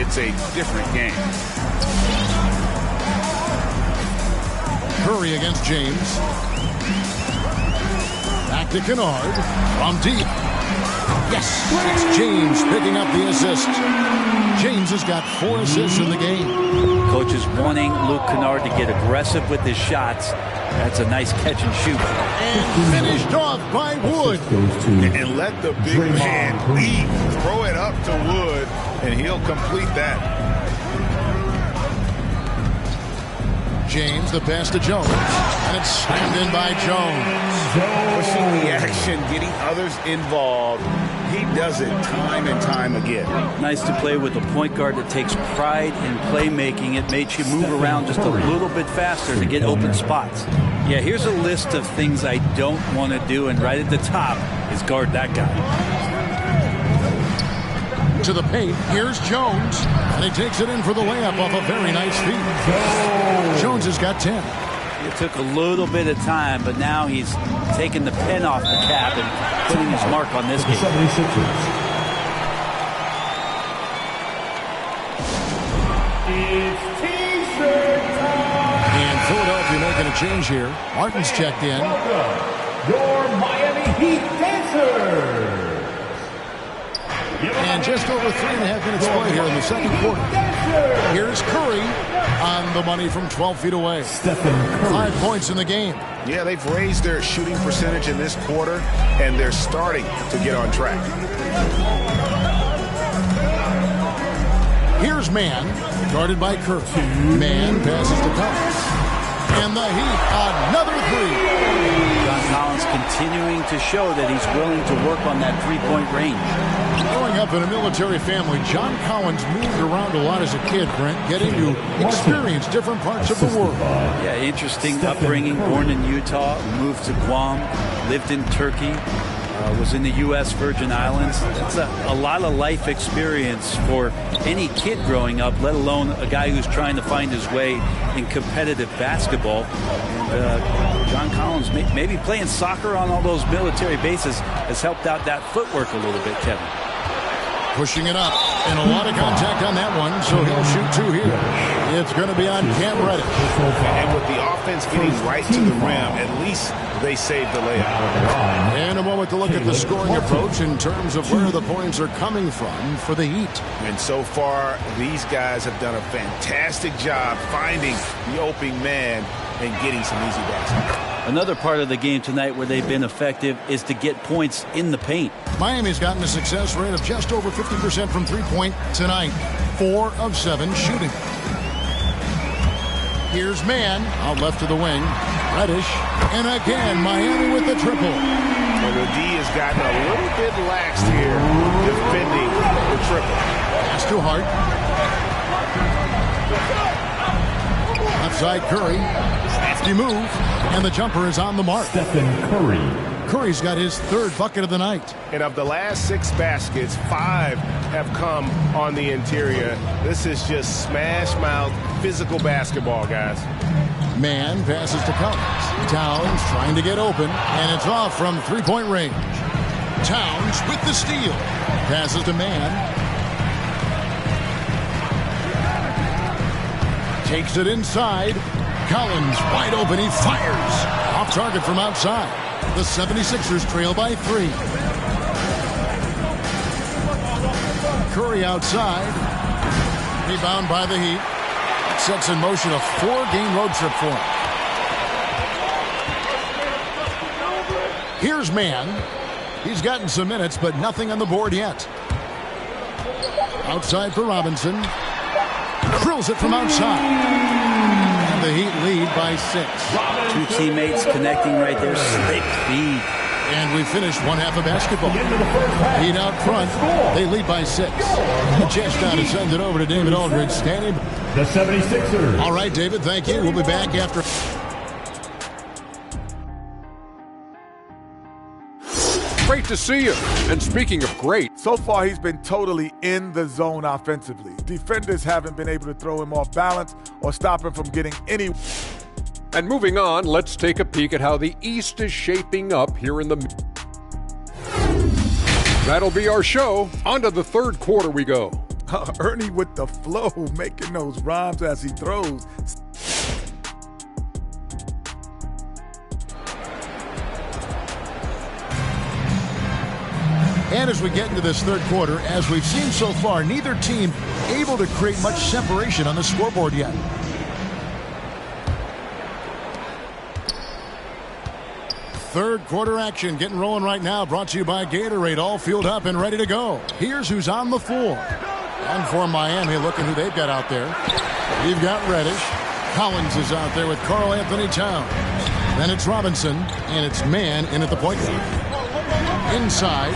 it's a different game. Curry against James. Back to Kennard from deep. Yes, it's James picking up the assist. James has got 4 assists in the game. Coach is wanting Luke Kennard to get aggressive with his shots. That's a nice catch and shoot. And finished off by Wood. And let the big man lead. Throw it up to Wood, and he'll complete that. James, the pass to Jones. And it's slammed in by Jones. Pushing the action, getting others involved. He does it time and time again. Nice to play with a point guard that takes pride in playmaking. It makes you move around just a little bit faster to get open spots. Yeah, here's a list of things I don't want to do, and right at the top is guard that guy. To the paint, here's Jones, and he takes it in for the layup off a very nice feed. Jones has got 10. It took a little bit of time, but now he's taking the pen off the cap and putting his mark on this game. It's T-shirt time. And Philadelphia making a change here. Martin's checked in. Your Miami Heat dancers. And just over 3.5 minutes play here in the second quarter. Here's Curry on the money from 12 feet away. 5 points in the game. Yeah, they've raised their shooting percentage in this quarter, and they're starting to get on track. Here's Mann, guarded by Curry. Mann passes to Collins. And the Heat, another three. John Collins continuing to show that he's willing to work on that three-point range. Growing up in a military family, John Collins moved around a lot as a kid, Brent, getting to experience different parts of the world. Yeah, interesting upbringing. Born in Utah, moved to Guam, lived in Turkey, was in the U.S. Virgin Islands. That's a lot of life experience for any kid growing up, let alone a guy who's trying to find his way in competitive basketball. And John Collins, maybe playing soccer on all those military bases has helped out that footwork a little bit, Kevin. Pushing it up, and a lot of contact on that one, so he'll shoot 2 here. It's going to be on Cam Reddish. And with the offense getting right to the rim, at least they saved the layup. And a moment to look at the scoring approach in terms of where the points are coming from for the Heat. And so far, these guys have done a fantastic job finding the open man and getting some easy baskets. Another part of the game tonight where they've been effective is to get points in the paint. Miami's gotten a success rate of just over 50% from three-point tonight. 4 of 7 shooting. Here's Mann, out left to the wing. Reddish, and again, Miami with the triple. And the D has gotten a little bit lax here defending the triple. Pass to Hart. Outside Curry. Safety move. And the jumper is on the mark. Stephen Curry. Curry's got his 3rd bucket of the night. And of the last 6 baskets, 5 have come on the interior. This is just smash mouth physical basketball, guys. Mann passes to Collins. Towns trying to get open, and it's off from 3-point range. Towns with the steal. Passes to Mann. Takes it inside. Collins wide open. He fires. Off target from outside. The 76ers trail by 3. Curry outside. Rebound by the Heat. Sets in motion a 4-game road trip for him. Here's Mann. He's gotten some minutes, but nothing on the board yet. Outside for Robinson. Drills it from outside. And the Heat lead by 6. Two teammates connecting right there. Slick feed. And we finished one half of basketball. Heat out front. They lead by 6. Just now to send it over to David Aldridge. Standing. The 76ers. All right, David, thank you. We'll be back after. Great to see you. And speaking of great, so far he's been totally in the zone offensively. Defenders haven't been able to throw him off balance or stop him from getting any. And moving on, let's take a peek at how the East is shaping up here in the. That'll be our show. On to the third quarter we go. Ernie with the flow, making those rhymes as he throws. And as we get into this third quarter, as we've seen so far, neither team able to create much separation on the scoreboard yet. Third quarter action getting rolling right now, brought to you by Gatorade, all fueled up and ready to go. Here's who's on the floor. And for Miami, look at who they've got out there. You've got Reddish. Collins is out there with Karl Anthony Towns. Then it's Robinson, and it's Mann in at the point guard. Inside,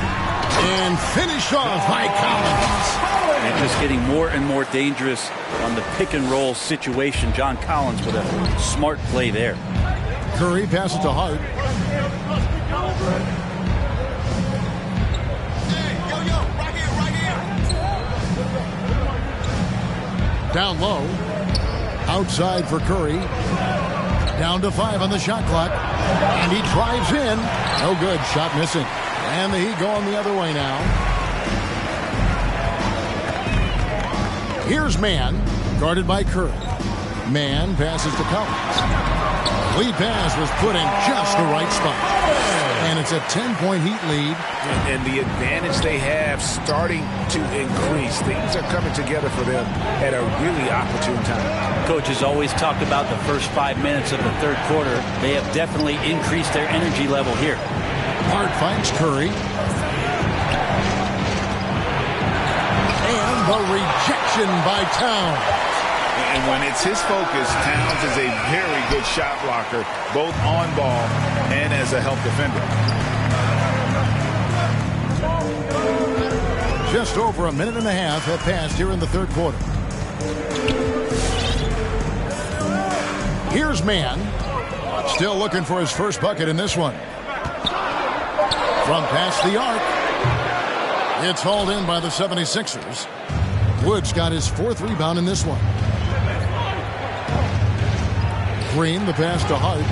and finished off by Collins. And just getting more and more dangerous on the pick and roll situation. John Collins with a smart play there. Curry passes to Hart. Down low. Outside for Curry. Down to 5 on the shot clock. And he drives in. No good. Shot missing. And the Heat going the other way now. Here's Mann. Guarded by Curry. Mann passes to Collins. Lead pass was put in just the right spot. And it's a 10-point Heat lead. And the advantage they have starting to increase. Things are coming together for them at a really opportune time. Coach has always talked about the first 5 minutes of the third quarter. They have definitely increased their energy level here. Hart finds Curry. And the rejection by Towns. And when it's his focus, Towns is a very good shot blocker, both on ball and as a help defender. Just over a minute and a half have passed here in the third quarter. Here's Mann. Still looking for his first bucket in this one. From past the arc. It's hauled in by the 76ers. Woods got his 4th rebound in this one. Green, the pass to Hart.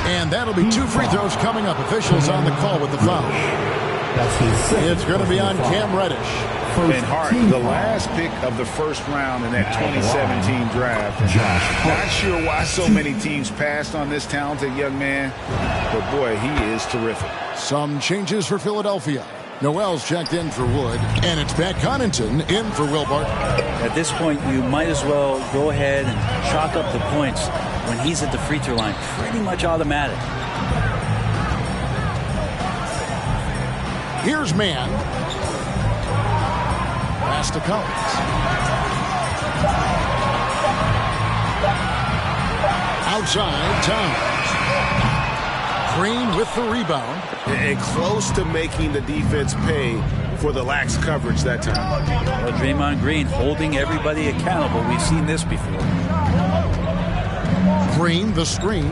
And that'll be 2 free throws coming up. Officials on the call with the foul. It's going to be on Cam Reddish. And Hart, the last pick of the first round in that 2017 draft. Not sure why so many teams passed on this talented young man, but boy, he is terrific. Some changes for Philadelphia. Noel's checked in for Wood, and it's Pat Connaughton in for Will Barton. At this point, you might as well go ahead and chalk up the points when he's at the free throw line. Pretty much automatic. Here's Mann. Pass to Collins. Outside, Towns. Green with the rebound. And close to making the defense pay for the lax coverage that time. Well, Draymond Green holding everybody accountable. We've seen this before. Green, the screen.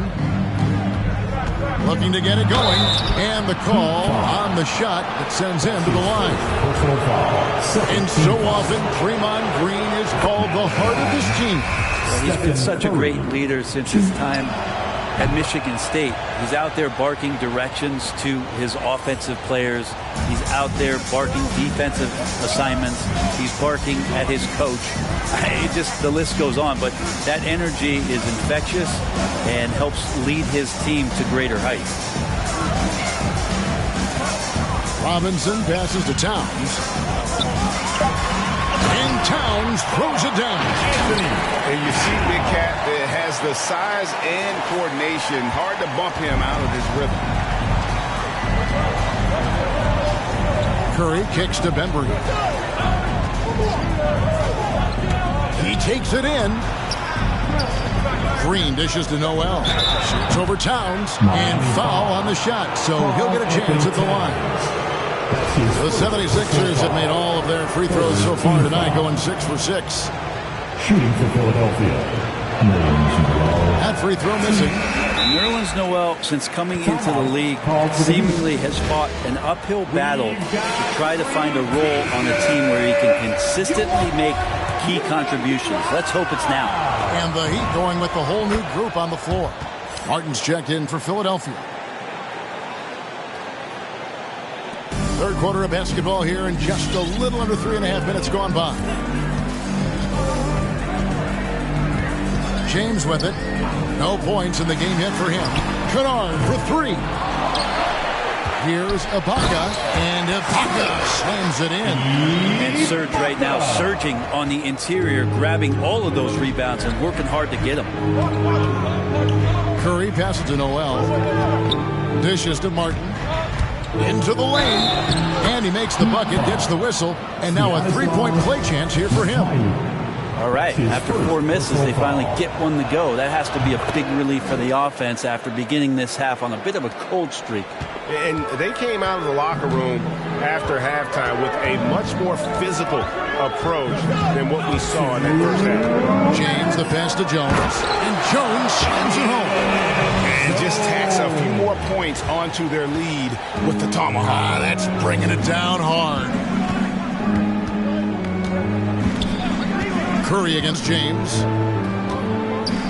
Looking to get it going. And the call on the shot that sends him to the line. And so often, Draymond Green is called the heart of this team. Well, he's been such a great leader since his time at Michigan State. He's out there barking directions to his offensive players. He's out there barking defensive assignments. He's barking at his coach. The list goes on, but that energy is infectious and helps lead his team to greater heights. Robinson passes to Towns. And Towns throws it down. And you see Big Cat that has the size and coordination. Hard to bump him out of his rhythm. Curry kicks to Bembry. He takes it in. Green dishes to Noel. Shoots over Towns. And foul on the shot. So he'll get a chance at the line. The 76ers have made all of their free throws so far tonight, going 6 for 6. Shooting for Philadelphia, That free throw missing. Nerlens Noel, since coming into the league, seemingly has fought an uphill battle to try to find a role on a team where he can consistently make key contributions. Let's hope it's now. And the Heat going with the whole new group on the floor. Martin's checked in for Philadelphia. Third quarter of basketball here, and just a little under 3.5 minutes gone by. James with it. No points in the game yet for him. Kennard for three. Here's Ibaka, and Ibaka slams it in. And Serge right now surging on the interior, grabbing all of those rebounds and working hard to get them. Curry passes to Noel. Dishes to Martin. Into the lane. And he makes the bucket, gets the whistle, and now a three-point play chance here for him. All right, after 4 misses, they finally get one to go. That has to be a big relief for the offense after beginning this half on a bit of a cold streak. And they came out of the locker room after halftime with a much more physical approach than what we saw in that first half. James, the pass to Jones. And Jones slams it home. And just tacks a few more points onto their lead with the tomahawk. That's bringing it down hard. Curry against James.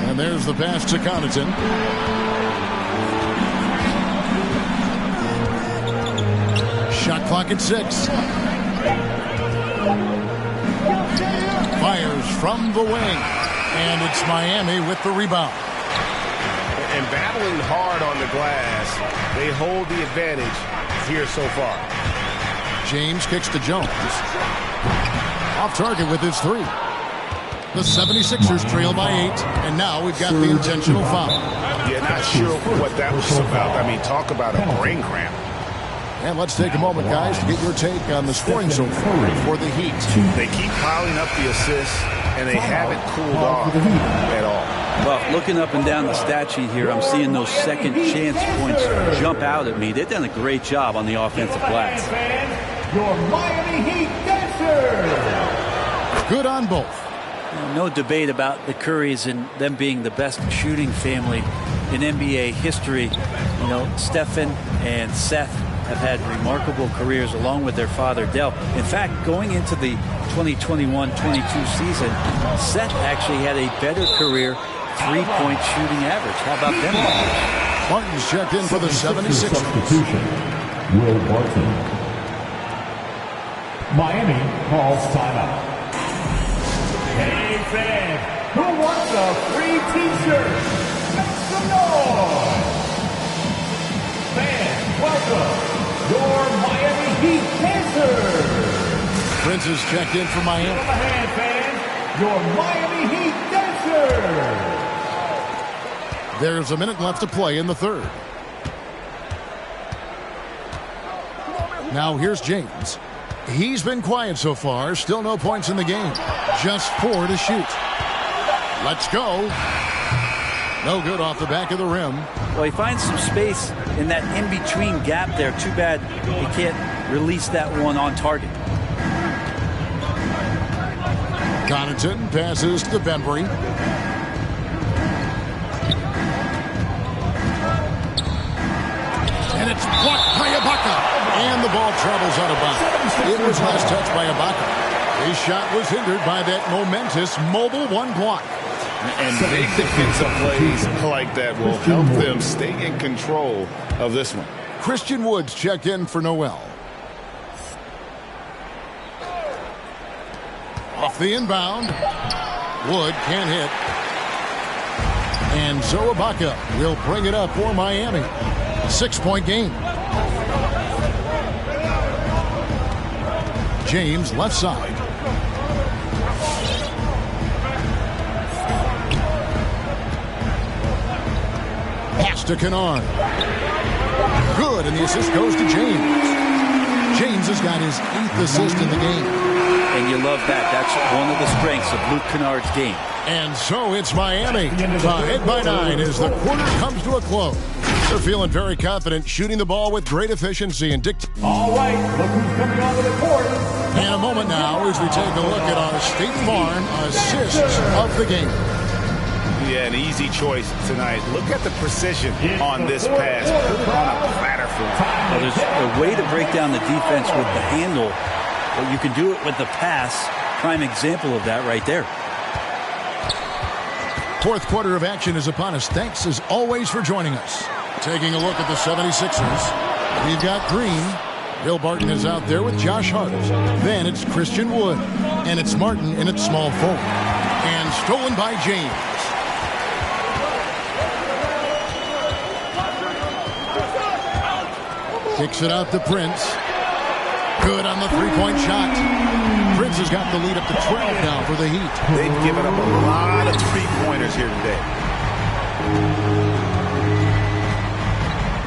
And there's the pass to Connaughton. Shot clock at 6. Fires from the wing. And it's Miami with the rebound. And battling hard on the glass, they hold the advantage here so far. James kicks to Jones. Off target with his 3. The 76ers trail by 8, and now we've got the intentional foul. Yeah, not sure what that was about. I mean, talk about a brain cramp. And let's take a moment, guys, to get your take on the scoring so far for the Heat. They keep piling up the assists, and they haven't cooled off at all. Well, looking up and down the stat sheet here, I'm seeing those second chance points jump out at me. They've done a great job on the offensive glass. Your Miami Heat dancers. Good on both. No debate about the Currys and them being the best shooting family in NBA history. You know, Stephen and Seth have had remarkable careers along with their father, Del. In fact, going into the 2021-22 season, Seth actually had a better career three-point shooting average. How about them? Martin's checked in for the 76ers. Will Barton. Miami calls timeout. Hey, fan, who wants a free t-shirt? Make some noise! Fans, welcome your Miami Heat dancers! Prince is checked in for Miami. Give them a hand, fans. Your Miami Heat dancers! There's a minute left to play in the third. Now here's James. He's been quiet so far. Still no points in the game. Just 4 to shoot. Let's go. No good off the back of the rim. Well, he finds some space in that in-between gap there. Too bad he can't release that one on target. Connaughton passes to Bembry. And it's blocked by Ibaka. And the ball travels out of bounds. It was last touched by Ibaka. His shot was hindered by that momentous mobile one block. And big defensive plays like that will help them stay in control of this one. Christian Woods checked in for Noel. Off the inbound. Wood can't hit. And so Ibaka will bring it up for Miami. 6-point game. James left side. Pass to Kennard. Good, and the assist goes to James. James has got his 8th assist in the game. And you love that. That's one of the strengths of Luke Kennard's game. And so it's Miami. Ahead by 9 as the quarter comes to a close. They're feeling very confident, shooting the ball with great efficiency and All right, look who's coming onto the court. And a moment now as we take a look at our State Farm assists of the game. Yeah, an easy choice tonight. Look at the precision on this pass. Put it on a platter for him. Well, there's a way to break down the defense with the handle, but you can do it with the pass. Prime example of that right there. Fourth quarter of action is upon us. Thanks as always for joining us. Taking a look at the 76ers. We've got Green. Bill Barton is out there with Josh Hart. Then it's Christian Wood. And it's Martin in its small forward. And stolen by James. Kicks it out to Prince. Good on the three-point shot. Prince has got the lead up to 12 now for the Heat. They've given up a lot of three-pointers here today.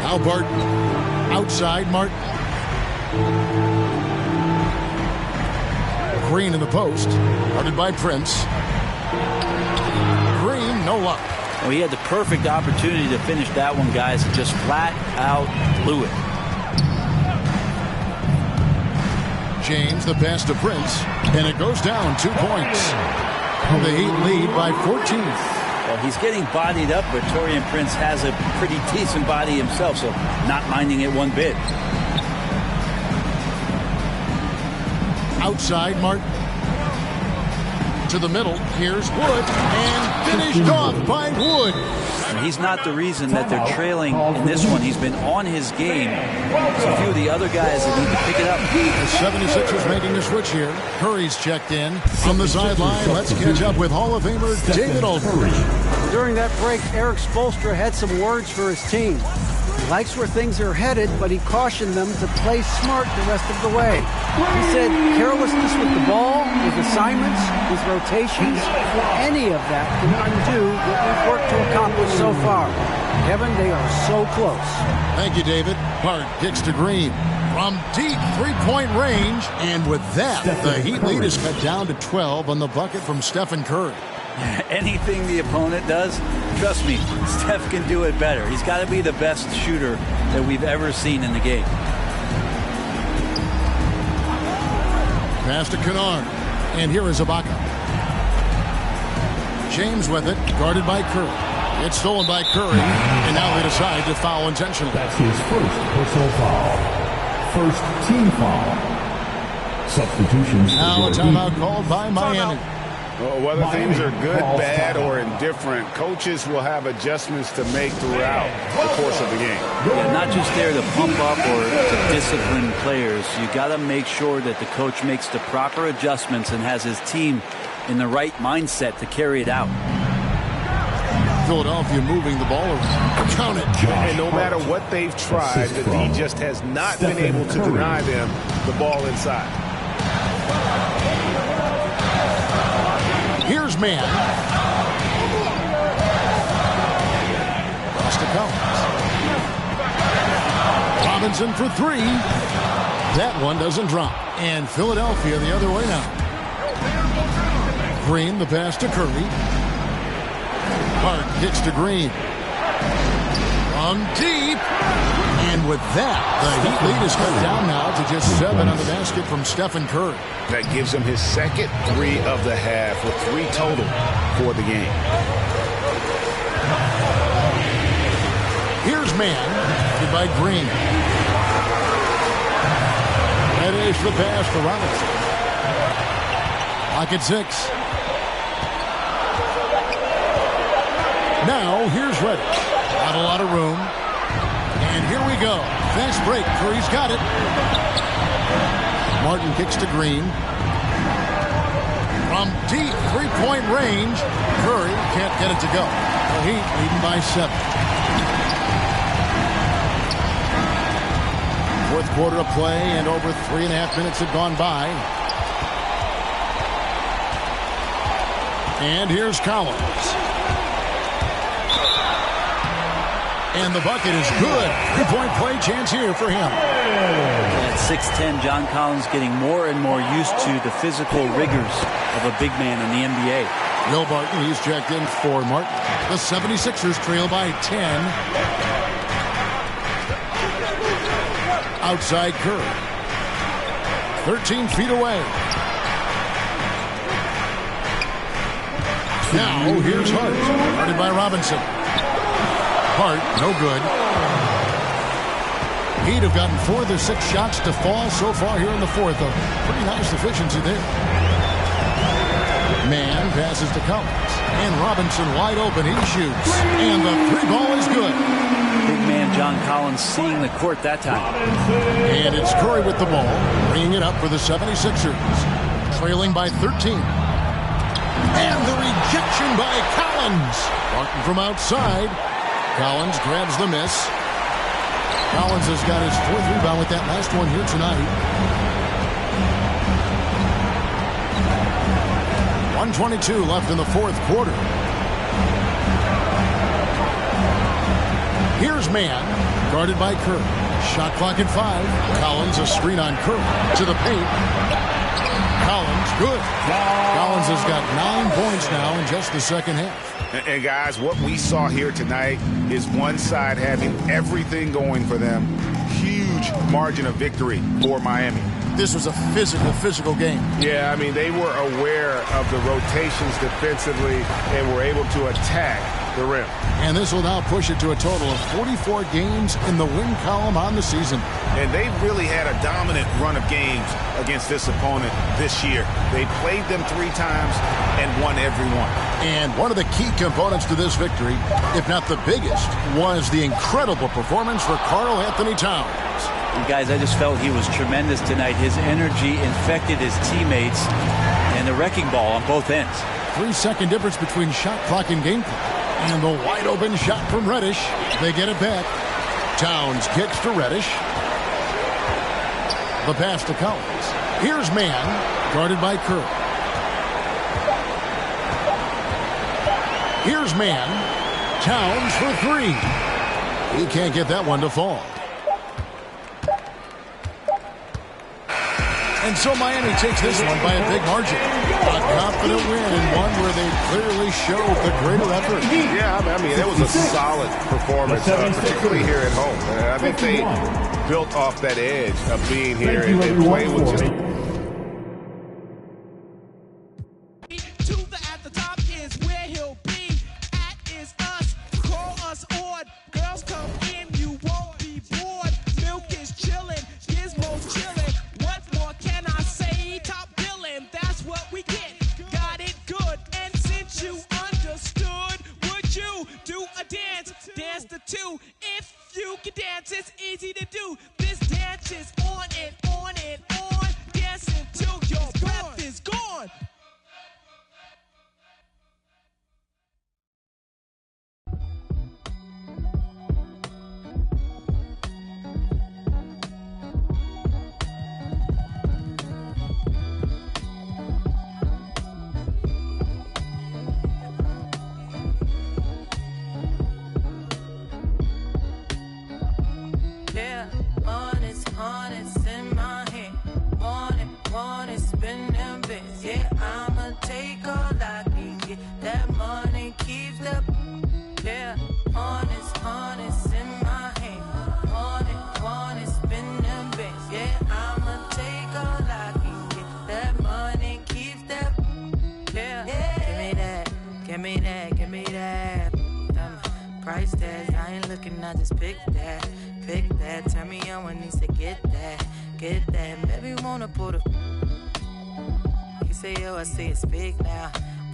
Now Barton. Outside Martin. Green in the post. Guarded by Prince. Green, no luck. Well, he had the perfect opportunity to finish that one, guys, and just flat out blew it. James, the pass to Prince, and it goes down 2 points. The Heat lead by 14. Well, he's getting bodied up, but Taurean Prince has a pretty decent body himself, so not minding it one bit. Outside, Martin. To the middle. Here's Wood, and finished off by Wood. And he's not the reason that they're trailing in this one. He's been on his game. So a few of the other guys that need to pick it up. The 76ers making the switch here. Curry's checked in. From the sideline, let's catch up with Hall of Famer David Aldridge. During that break, Eric Spoelstra had some words for his team. He likes where things are headed, but he cautioned them to play smart the rest of the way. He said carelessness with the ball, with assignments, with rotations, any of that can undo what we've worked to accomplish so far. Kevin, they are so close. Thank you, David. Hart kicks to Green. From deep three-point range, and with that, the Heat lead is cut down to 12 on the bucket from Stephen Curry. Anything the opponent does, trust me, Steph can do it better. He's got to be the best shooter that we've ever seen in the game. Pass to Kennard. And here is Ibaka. James with it, guarded by Curry. It's stolen by Curry, and now they decide to foul intentionally. That's his first personal foul. First team foul. Substitutions. Now a timeout called by Miami. Well, whether things are good, bad, or indifferent, coaches will have adjustments to make throughout the course of the game. Yeah, not just there to pump up or to discipline players. You got to make sure that the coach makes the proper adjustments and has his team in the right mindset to carry it out. Philadelphia moving the ball around. Count it. And no matter what they've tried, the D just has not been able to deny them the ball inside. Here's man. Cross to Collins. Robinson for three. That one doesn't drop. And Philadelphia the other way now. Green, the pass to Curry. Hart kicks to Green. From deep. And with that, the Heat lead is cut down now to just 7 on the basket from Stephen Curry. That gives him his second three of the half, with 3 total for the game. Here's man, led by Green. That is the pass to Robinson. Lock at 6. Now, here's Reddish. Not a lot of room. And here we go. Fast break. Curry's got it. Martin kicks to Green. From deep three-point range, Curry can't get it to go. The Heat leading by 7. Fourth quarter of play, and over 3.5 minutes have gone by. And here's Collins. And the bucket is good. 3-point play chance here for him. At 6'10", John Collins getting more and more used to the physical rigors of a big man in the NBA. Will Barton, he's checked in for Martin. The 76ers trail by 10. Outside Curry. 13 feet away. Now, here's Hart. Guarded by Robinson. Hart, no good. He'd have gotten 4 of their 6 shots to fall so far here in the fourth. A pretty nice efficiency there. Man passes to Collins. And Robinson wide open. He shoots. And the 3 ball is good. Big man John Collins seeing the court that time. And it's Curry with the ball. Bringing it up for the 76ers. Trailing by 13. And the rejection by Collins. Barton from outside. Collins grabs the miss. Collins has got his 4th rebound with that last one here tonight. 1:22 left in the fourth quarter. Here's Man, guarded by Curry. Shot clock at 5. Collins, a screen on Curry. To the paint. Collins, good. Collins has got 9 points now in just the second half. And guys, what we saw here tonight is one side having everything going for them. Huge margin of victory for Miami. This was a physical game. Yeah, I mean, they were aware of the rotations defensively and were able to attack the rim. And this will now push it to a total of 44 games in the win column on the season. And they've really had a dominant run of games against this opponent this year. They played them 3 times and won every one. And one of the key components to this victory, if not the biggest, was the incredible performance for Karl Anthony Towns. Guys, I just felt he was tremendous tonight. His energy infected his teammates and the wrecking ball on both ends. 3-second difference between shot clock and game clock. And the wide open shot from Reddish. They get it back. Towns kicks to Reddish. The pass to Collins. Here's Man, guarded by Curry. Here's Man. Towns for 3. He can't get that one to fall. And so Miami takes this one by a big margin. A confident win and one where they clearly showed the greater effort. Yeah, I mean, it was a solid performance, particularly here at home. And I think they built off that edge of being here and playing with just...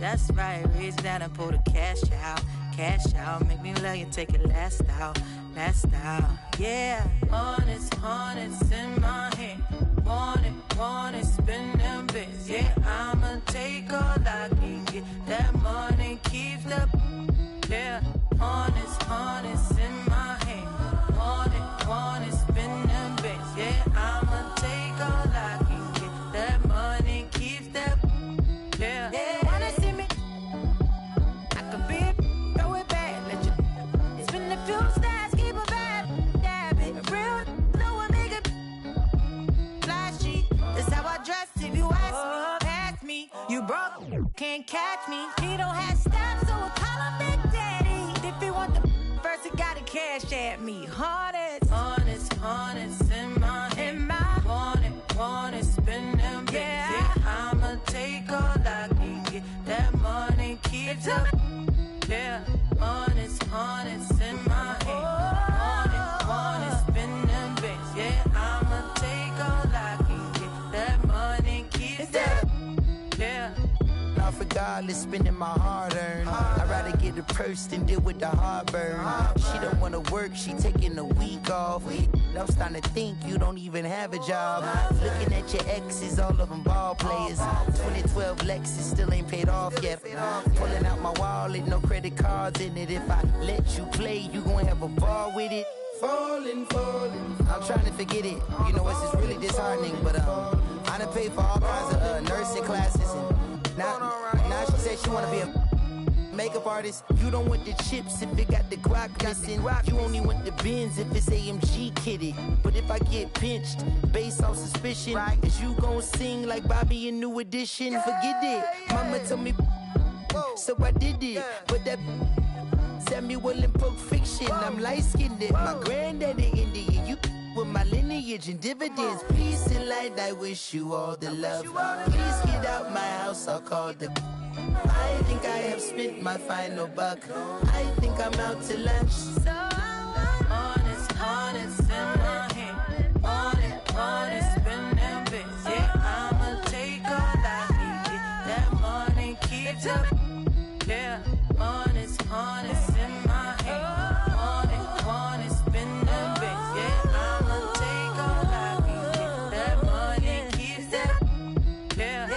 That's right, reach down and pull the cash out, make me love you, take it last out, yeah. Honest in my hand, want it, spend them bits, yeah. I'ma take all I can get, that money keeps the, yeah. Honest in my hand, want it, spend them bits, yeah. I'ma take all I can get, that money keeps the, yeah. Throw it back, let you. It's been a few stars. can't catch me. He don't have stats, so I call him Big Daddy. If he want the first, he gotta cash at me. Hornets, hornets, hornets in my want it, spin them bits. Yeah, I'ma take all I can get. That money keeps up. Yeah, hornets in my head. Want it, spin them bits. Yeah, I'ma take all I can get. That money keeps up. Yeah. Not regardless, spending my hard-earned. I'd rather get a purse than deal with the heartburn. She don't wanna work, she taking a week off. I'm starting to think you don't even have a job. Looking at your exes, all of them ball players. 2012 Lexus still ain't paid off yet. Pulling out my wallet, no credit cards in it. If I let you play, you gon' have a ball with it. Falling. I'm trying to forget it. You know, it's just really disheartening. But I done paid for all kinds of nursing classes. And now she said she wanna be a makeup artist. You don't want the chips if it got the guac missing. You only want the bins if it's AMG kitty. But if I get pinched based on suspicion, is you gon' sing like Bobby in New Edition? Forget it. Mama told me, so I did it. But that Samuel in Pulp Fiction, I'm light-skinned. My granddaddy Indian, you with my lineage and dividends. Peace and light, I wish you all the love. Please get out my house, I'll call the... I think I have spent my final buck. I think I'm out to lunch. So honest in my head. Honest, spin them bits. Yeah, I'ma take all I can get. That money keeps up. Yeah, honest in my head. Honest, spin them bits. Yeah, I'ma take all I can get. That money keeps up. Yeah.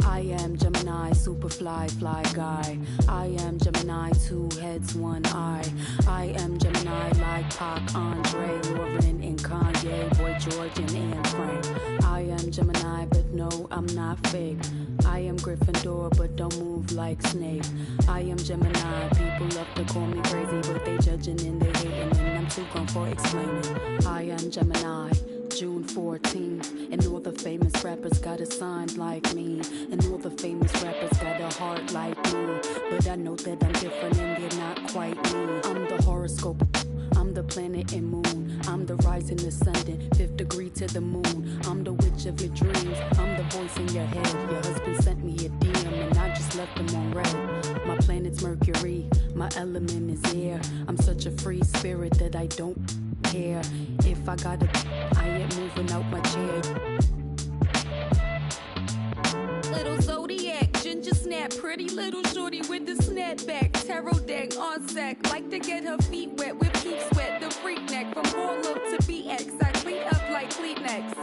I am Gemini, super fly guy. I am Gemini, 2 heads, 1 eye. I am Gemini like Pac, Andre, Lauren, and Kanye, Boy George, and Anne Frank. I am Gemini, but no, I'm not fake. I am Gryffindor, but don't move like Snape. I am Gemini, people love to call me crazy, but they judging and they hating, and I'm too gone for explaining. I am Gemini, June 14th, and all the famous rappers got a sign like me, and all the famous rappers got a heart like me, but I know that I'm different and they're not quite me. I'm the horoscope, I'm the planet and moon, I'm the rising ascendant, 5th degree to the moon, I'm the witch of your dreams, I'm the voice in your head. Your husband sent me a DM and I just left him on red. My planet's Mercury, my element is air, I'm such a free spirit that I don't care. If I gotta, I ain't moving out my chair. Little Zodiac, ginger snap, pretty little shorty with the snapback, tarot deck on sack, like to get her feet wet with peep sweat, the freak neck from Harlem to BX, I clean up like Kleenex.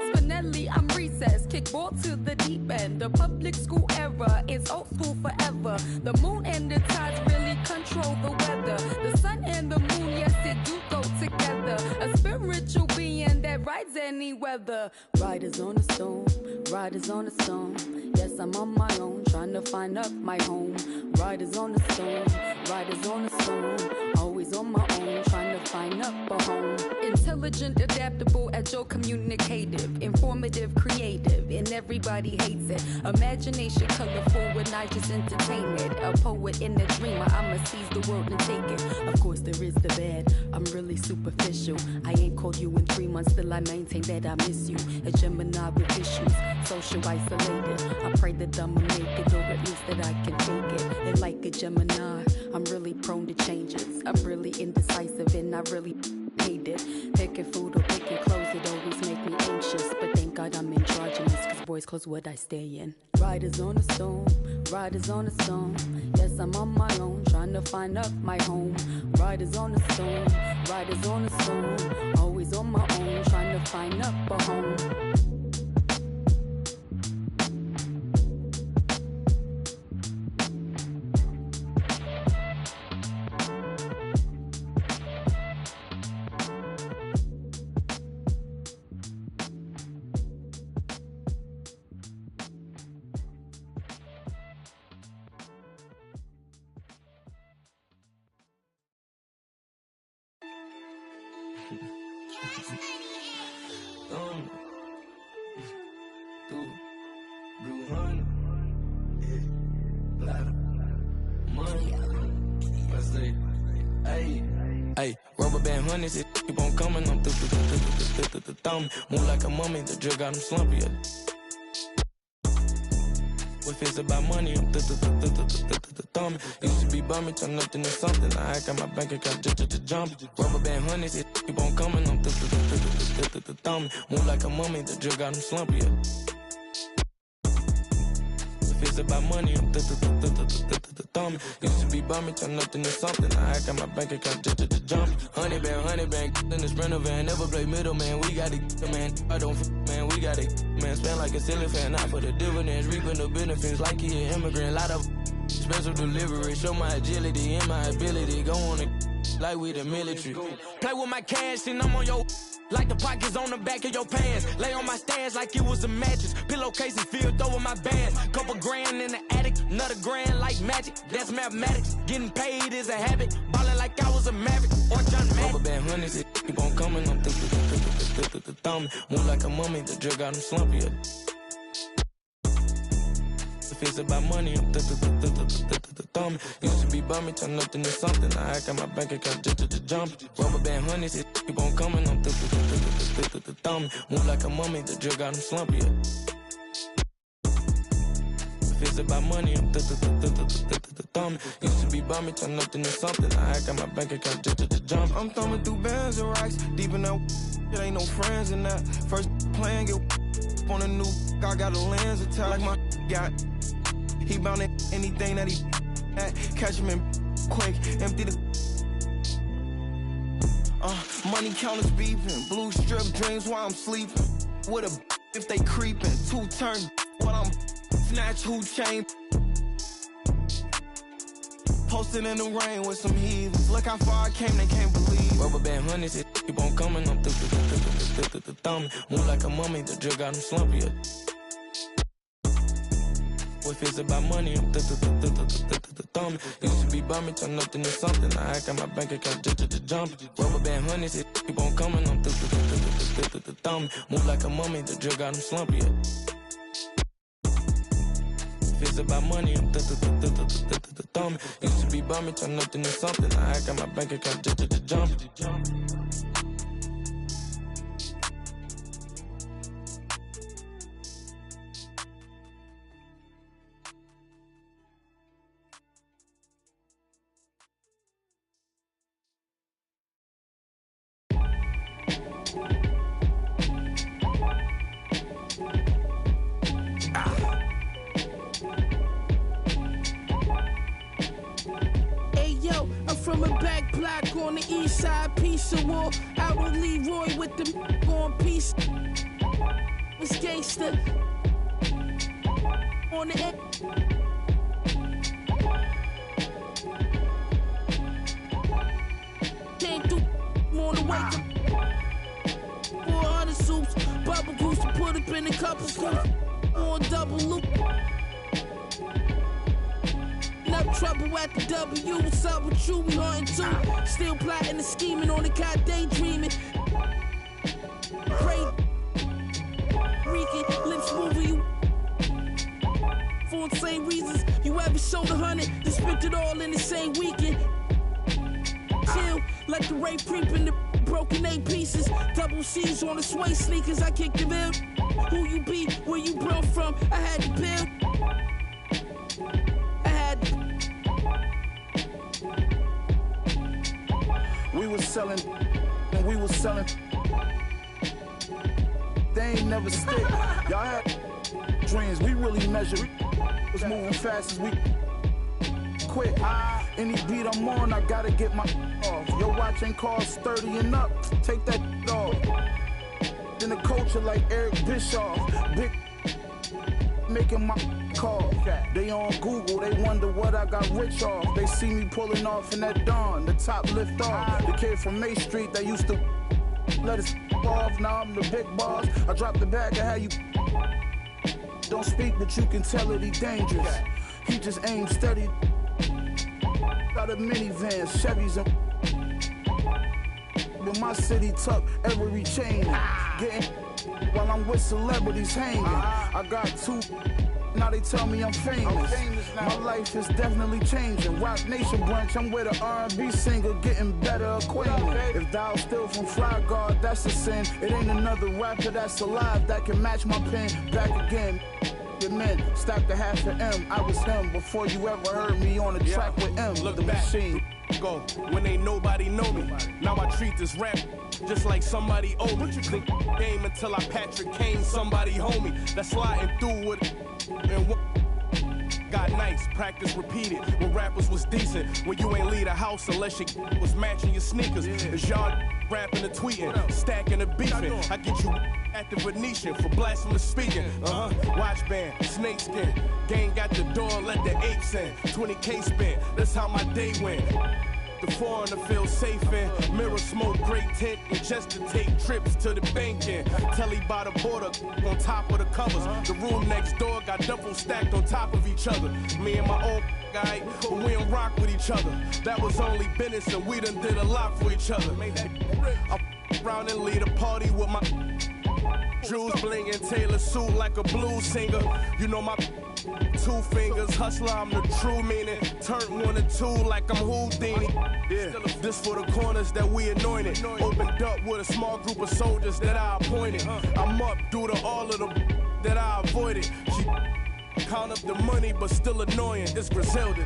Spinelli, I'm recess, kickball to the deep end, the public school era, it's old school forever. The moon and the tides really control the weather. The sun and the moon, yes it do go together. A spiritual being that rides any weather. Riders on a stone, riders on a stone. Yes, I'm on my own, trying to find up my home. Riders on a stone, riders on a stone. Always on my own, trying to find up a home. Intelligent, adaptable, agile, communicative, informative, creative, and everybody hates it. Imagination colorful when I just entertain it. A poet and a dreamer, I'ma seize the world and take it. Of course there is the bad, I'm really superficial. I ain't called you in 3 months, still I maintain that I miss you. A Gemini with issues, social isolated. I pray that I'ma make it, or at least that I can take it. And like a Gemini, I'm really prone to changes. I'm really indecisive and I really hate it. Picking food or picking clothes, it always make me anxious. But thank God I'm androgynous, cause boys clothes what I stay in. Riders on a storm, riders on a storm. Yes, I'm on my own, trying to find up my home. Riders on a storm, riders on a storm. Always on my own, trying to find up a home. Hey, rubber band honeys, it keep on coming. I'm through the thumb. Move like a mummy, the drug got him slumpy. If it's about money, I'm the thumb. Used to be bummy, turn nothing to something. I got my bank account just jump. Rubber band honeys, it keep on coming. I'm the thumb. Move like a mummy, the drug got him slumpy. If it's about money, I'm the thumb. Used to be bummy, turn nothing to something. I got my bank account just jump. Honey band, in the Sprinter van. Never play middleman, we got it, man. I don't man, we got it, man. Spend like a ceiling fan, not for the dividends. Reaping the benefits like he an immigrant. Lot of special delivery. Show my agility and my ability. Go on it like we the military. Play with my cash and I'm on your like the pockets on the back of your pants. Lay on my stairs like it was a mattress. Pillowcases filled over my bands. Couple grand in the attic, another grand like magic. That's mathematics. Getting paid is a habit. Ballin' like I was a Maverick or John Madden. Rubber band honeys, it keep on coming. I'm the thumb. Move like a mummy, the drug got him slumpy. If it's about money, I'm the thumb. Used to be bummy, turn nothing to something. I got my bank account just jump. Rubber band honeys, it keep on coming. I'm the thumb. Move like a mummy, the drug got him slumpy. If it's about money, I'm the thumb. Used to be bummy, turn nothing to something. I got my bank account just jump. I'm thumbing through bands and racks. Deep in that, it ain't no friends in that. First playing, get on a new, I got a lens attached like my got. He bound at anything that he at. Catch him in quick, empty the money counters beeping. Blue strip dreams while I'm sleeping. With a if they creeping. Two turn while I'm snatch who chain. Posted in the rain with some heathens. Look how far I came, they can't believe. Rubber band honeys, it keep on coming. I'm the thumb. Move like a mummy, the drug got him slumpy. If it's about money, I'm the thumb. Used to be bummy, turn nothing to something. I got my bank account just jump. Rubber band honeys, it keep on coming. I'm the thumb. Move like a mummy, the drug got him slumpy. If it's about money, I'm the thumb. Used to be bummy, turn nothing to something. I got my bank account just jump. From a back block on the east side, piece of wall. Out on Leroy with the on piece. It's gangster. On the end. Came through on the wake up. 400 soups, bubble goose to put up in a couple scoops. On double loop. Trouble at the W, what's up with you? We hunting too. Still plotting and scheming on the cat daydreaming. Pray, reeking, lips moving you. For the same reasons you ever sold 100, then spent it all in the same weekend. Chill, like the rape creep in the broken 8 pieces. Double C's on the sway sneakers. I kick the bill. Who you be, where you brought from? I had to pill. We was selling, and we was selling. They ain't never stick. Y'all had dreams, we really measure. Was moving fast as we quit. Any beat I'm on, I gotta get my off. Your watch ain't cost 30 and up. Take that off. Then the culture like Eric Bischoff. Big making my call. They on Google, they wonder what I got rich off. They see me pulling off in that dawn, the top lift off. The kid from May Street that used to let us off, now I'm the big boss. I dropped the bag, I had you. Don't speak, but you can tell that he dangerous. He just aims steady. Got a minivans, Chevys, and with my city tuck every chain. Getting while I'm with celebrities hanging. I got 2. Now they tell me I'm famous. My life is definitely changing. Rock Nation brunch, I'm with an R&B singer, getting better acquainted. If thou still from Fly Guard, that's a sin. It ain't another rapper that's alive that can match my pen. Back again. Your men stacked a half of M. I was him before you ever heard me on the track with M. Look the back. Machine. Go when ain't nobody know me. Now I treat this rap just like somebody owe me. Think game until I Patrick Kane, somebody homie. That's sliding through with and what got nice, practice repeated. When rappers was decent, when you ain't leave the house unless you was matching your sneakers. It's y'all rapping and tweeting, stacking and beefing. I get you at the Venetian for blasphemous speaking. Watch band, snakeskin. Gang got the door, let the apes in. 20K spent, that's how my day went. The foreigner feel safe in. Mirror smoke, great tent, and just to take trips to the banking. Telly by the border, on top of the covers. The room next door got double stacked on top of each other. Me and my old guy, but we don't rock with each other. That was only business, and we done did a lot for each other. I around and lead a party with my Drews blingin', Taylor suit like a blues singer. You know my 2 fingers, hustler, I'm the true meaning. Turn 1 and 2 like I'm Houdini. Yeah, this for the corners that we anointed. Opened up with a small group of soldiers that I appointed. I'm up due to all of them that I avoided. She count up the money, but still annoying. It's Griselda.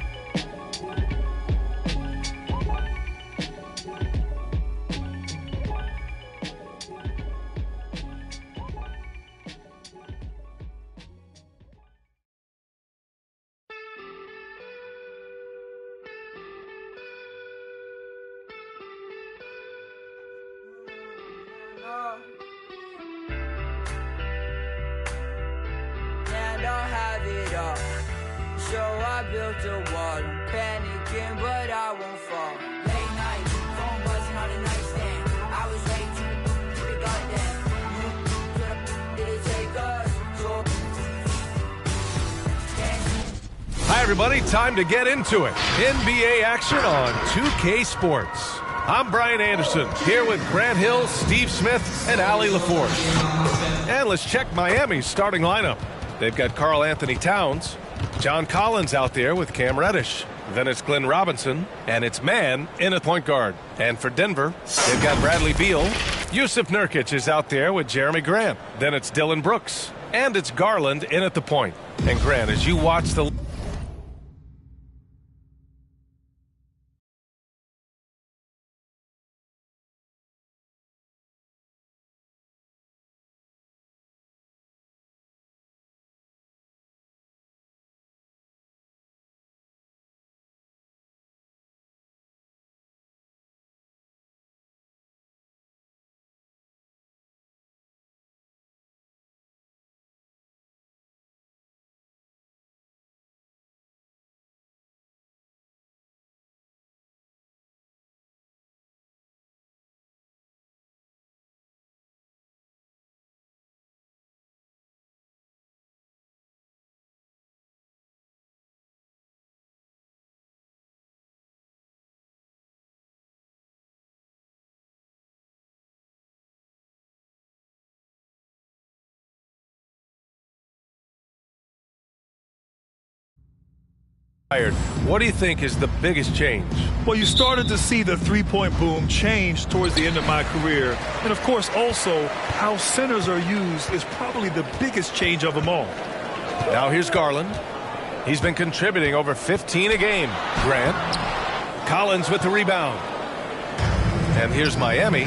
So I built a wall, I'm panicking, but I won't fall. Late night, phone buzzing on the nightstand. I was way too big on that. Did it take us? So Hi, everybody. Time to get into it. NBA action on 2K Sports. I'm Brian Anderson, here with Grant Hill, Steve Smith, and Allie LaForce. And let's check Miami's starting lineup. They've got Karl Anthony Towns, John Collins out there with Cam Reddish. Then it's Glenn Robinson, and it's Mann in at point guard. And for Denver, they've got Bradley Beal. Yusuf Nurkic is out there with Jeremy Grant. Then it's Dylan Brooks, and it's Garland in at the point. And Grant, as you watch the What do you think is the biggest change? Well, you started to see the three-point boom change towards the end of my career. And, of course, also how centers are used is probably the biggest change of them all. Now here's Garland. He's been contributing over 15 a game. Grant. Collins with the rebound. And here's Miami.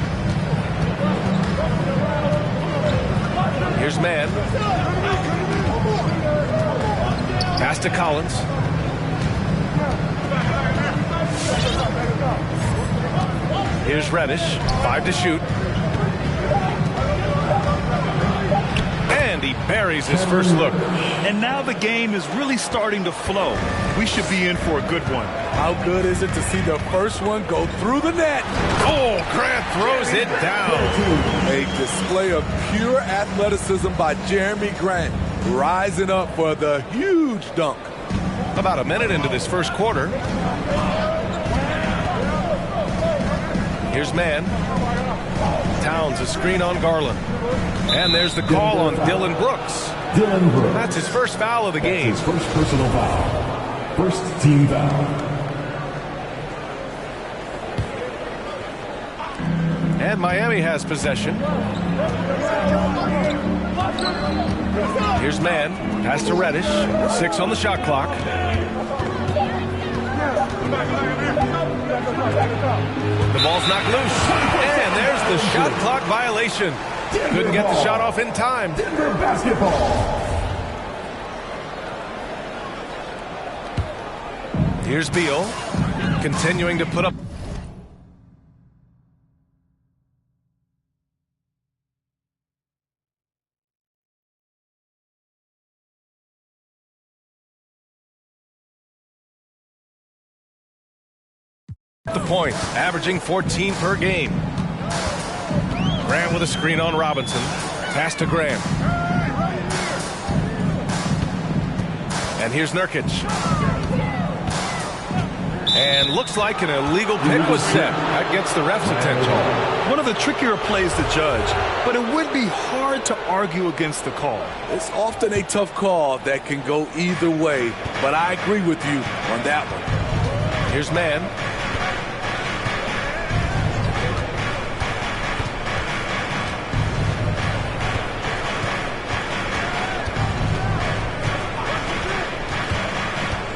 Here's Mann. Pass to Collins. Here's Reddish. 5 to shoot. And he buries his first look. And now the game is really starting to flow. We should be in for a good one. How good is it to see the first one go through the net? Oh, Grant throws it down. A display of pure athleticism by Jeremy Grant, rising up for the huge dunk. About a minute into this first quarter. Here's Mann. Towns a screen on Garland. And there's the call on Dylan Brooks. That's his first foul of the game. His first personal foul. First team foul. And Miami has possession. Here's Mann. Pass to Reddish. 6 on the shot clock. The ball's knocked loose. And there's the shot clock violation. Couldn't get the shot off in time. Denver basketball. Here's Beal. Continuing to put up. The point, averaging 14 per game. Graham with a screen on Robinson. Pass to Graham. And here's Nurkic. And looks like an illegal pick was set. That gets the ref's attention. One of the trickier plays to judge, but it would be hard to argue against the call. It's often a tough call that can go either way, but I agree with you on that one. Here's Mann.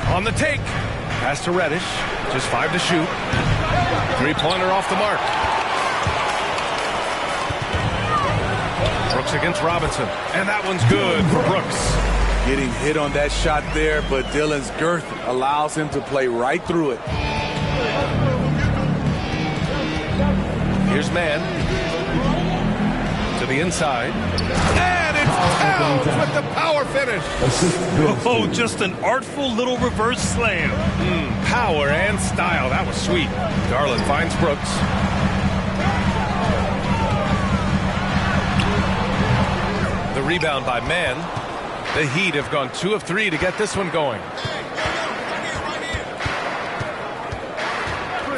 On the take. Pass to Reddish. Just 5 to shoot. Three-pointer off the mark. Brooks against Robinson. And that one's good for Brooks. Getting hit on that shot there, but Dylan's girth allows him to play right through it. Here's Mann. To the inside. And it's Towns with the power finish. Oh, just an artful little reverse slam. Power and style. That was sweet. Garland finds Brooks. The rebound by Mann. The Heat have gone 2 of 3 to get this one going.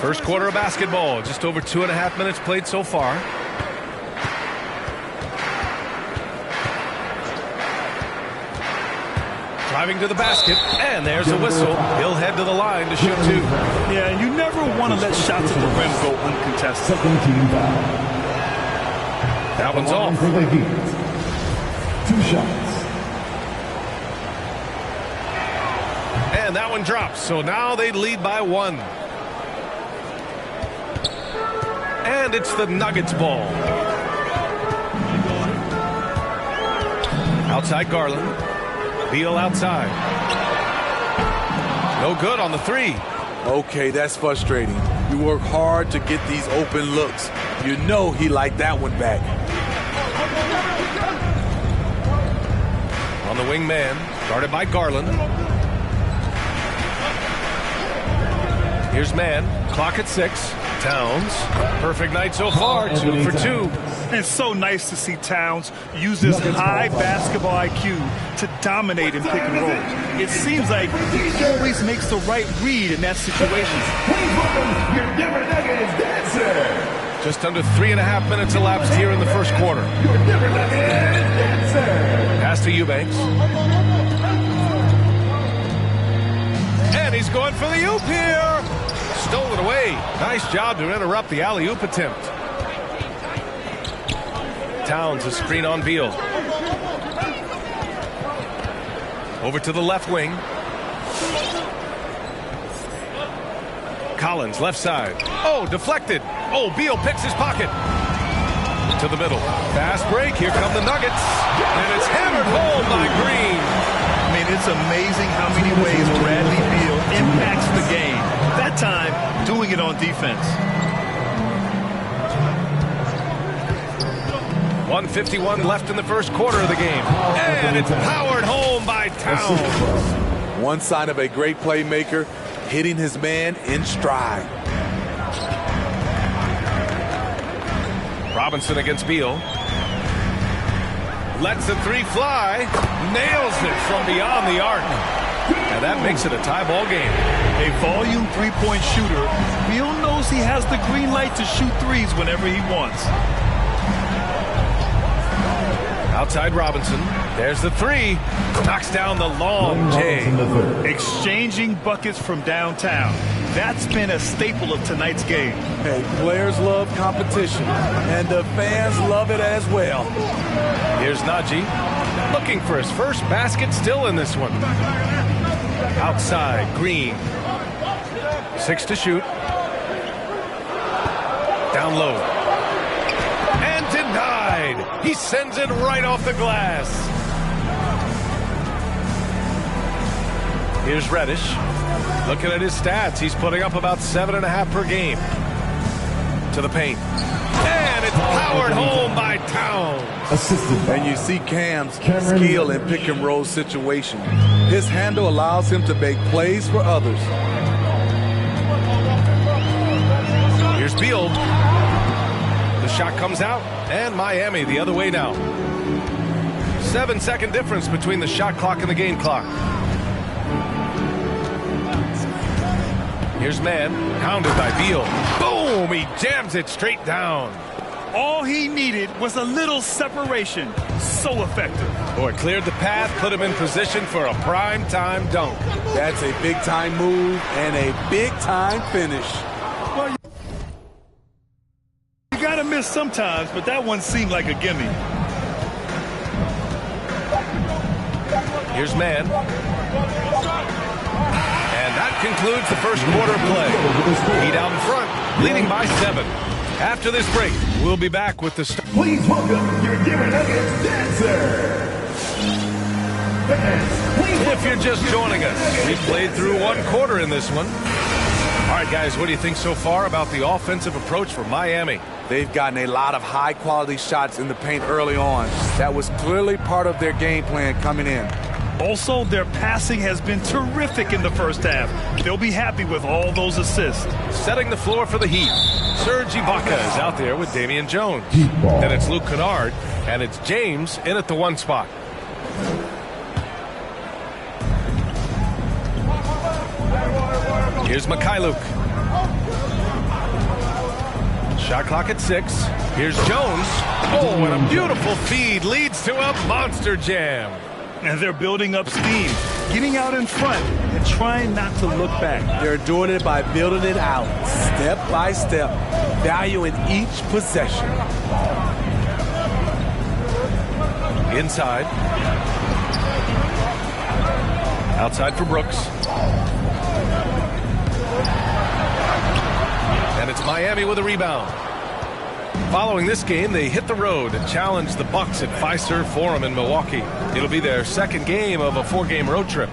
First quarter of basketball. Just over 2.5 minutes played so far. Driving to the basket, and there's a whistle. He'll head to the line to shoot 2. Yeah, and you never want to let shots at the rim go uncontested. Second team foul. That one's off. For the Heat. 2 shots. And that one drops, so now they lead by 1. And it's the Nuggets ball. Outside Garland. Beal outside. No good on the 3. Okay, that's frustrating. You work hard to get these open looks. You know he liked that one back. On the wing man, guarded by Garland. Here's Mann. Clock at 6. Towns. Perfect night so far. 2 for 2. It's so nice to see Towns use his high basketball IQ to dominate in pick and roll. It seems like he always makes the right read in that situation. Just under 3.5 minutes elapsed here in the first quarter. Pass to Eubanks. And he's He's going for the oop here. Stole it away. Nice job to interrupt the alley-oop attempt. Towns a screen on Beal. Over to the left wing. Collins, left side. Oh, deflected. Oh, Beal picks his pocket. To the middle. Fast break. Here come the Nuggets. And it's hammered home by Green. I mean, it's amazing how many ways Bradley Beal impacts the game. That time, doing it on defense. 1:51 left in the first quarter of the game. And it's powered home by Towns. One sign of a great playmaker, hitting his man in stride. Robinson against Beal. Lets the three fly. Nails it from beyond the arc. And that makes it a tie ball game. A volume three-point shooter. Beal knows he has the green light to shoot threes whenever he wants. Outside Robinson. There's the three. Knocks down the long J. Exchanging buckets from downtown. That's been a staple of tonight's game. Hey, players love competition, and the fans love it as well. Here's Najee. Looking for his first basket, still in this one. Outside, Green. 6 to shoot. Down low. And denied. He sends it right off the glass. Here's Reddish. Looking at his stats, he's putting up about 7.5 per game. To the paint. And it's powered home by Towns. And you see Cam's skill in pick and roll situation. His handle allows him to make plays for others. Here's Beal. The shot comes out, and Miami the other way now. 7-second difference between the shot clock and the game clock. Here's Mann, pounded by Beal. Boom! He jams it straight down. All he needed was a little separation. So effective. Boy, cleared the path, put him in position for a prime-time dunk. That's a big-time move and a big-time finish. Well, you gotta miss sometimes, but that one seemed like a gimme. Here's Mann. That concludes the first quarter of play. Heat out in front, leading by 7. After this break, we'll be back with the Please welcome your Denver Nuggets dancer. If you're just joining us, we've played through one quarter in this one. All right, guys, what do you think so far about the offensive approach for Miami? They've gotten a lot of high-quality shots in the paint early on. That was clearly part of their game plan coming in. Also, their passing has been terrific in the first half. They'll be happy with all those assists. Setting the floor for the Heat. Serge Ibaka is out there with Damian Jones. Then it's Luke Kennard, and it's James in at the 1 spot. Here's Mikhailuk. Shot clock at 6. Here's Jones. Oh, and a beautiful feed leads to a monster jam. And they're building up steam, getting out in front and trying not to look back. They're doing it by building it out, step by step, valuing each possession. Inside. Outside for Brooks. And it's Miami with a rebound. Following this game, they hit the road and challenge the Bucks at Fiserv Forum in Milwaukee. It'll be their second game of a 4-game road trip.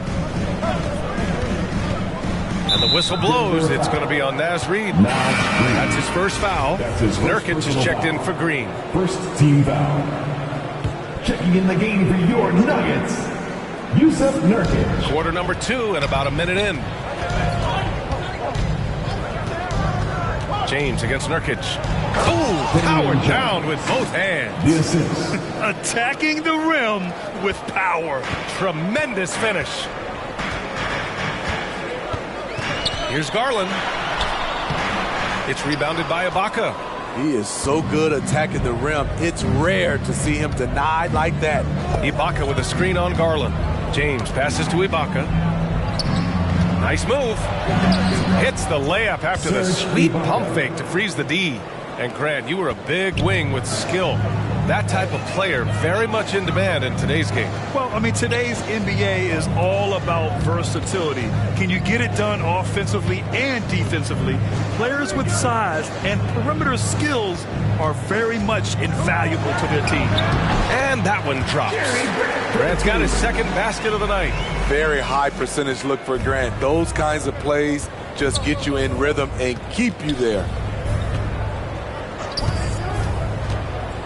And the whistle blows. It's going to be on Naz Reid. That's his first foul. Nurkic is checked in for Green. First team foul. Checking in the game for your Nuggets, Yusuf Nurkic. Quarter number 2 and about a minute in. James against Nurkic. Oh, powered down with both hands. The assist. Attacking the rim with power. Tremendous finish. Here's Garland. It's rebounded by Ibaka. He is so good attacking the rim. It's rare to see him denied like that. Ibaka with a screen on Garland. James passes to Ibaka. Nice move. Hits the layup after the sweet pump fake to freeze the D. And Grant, you were a big wing with skill. That type of player very much in demand in today's game. Well, I mean, today's NBA is all about versatility. Can you get it done offensively and defensively? Players with size and perimeter skills are very much invaluable to their team. And that one drops. Grant's got his second basket of the night. Very high percentage look for Grant. Those kinds of plays just get you in rhythm and keep you there.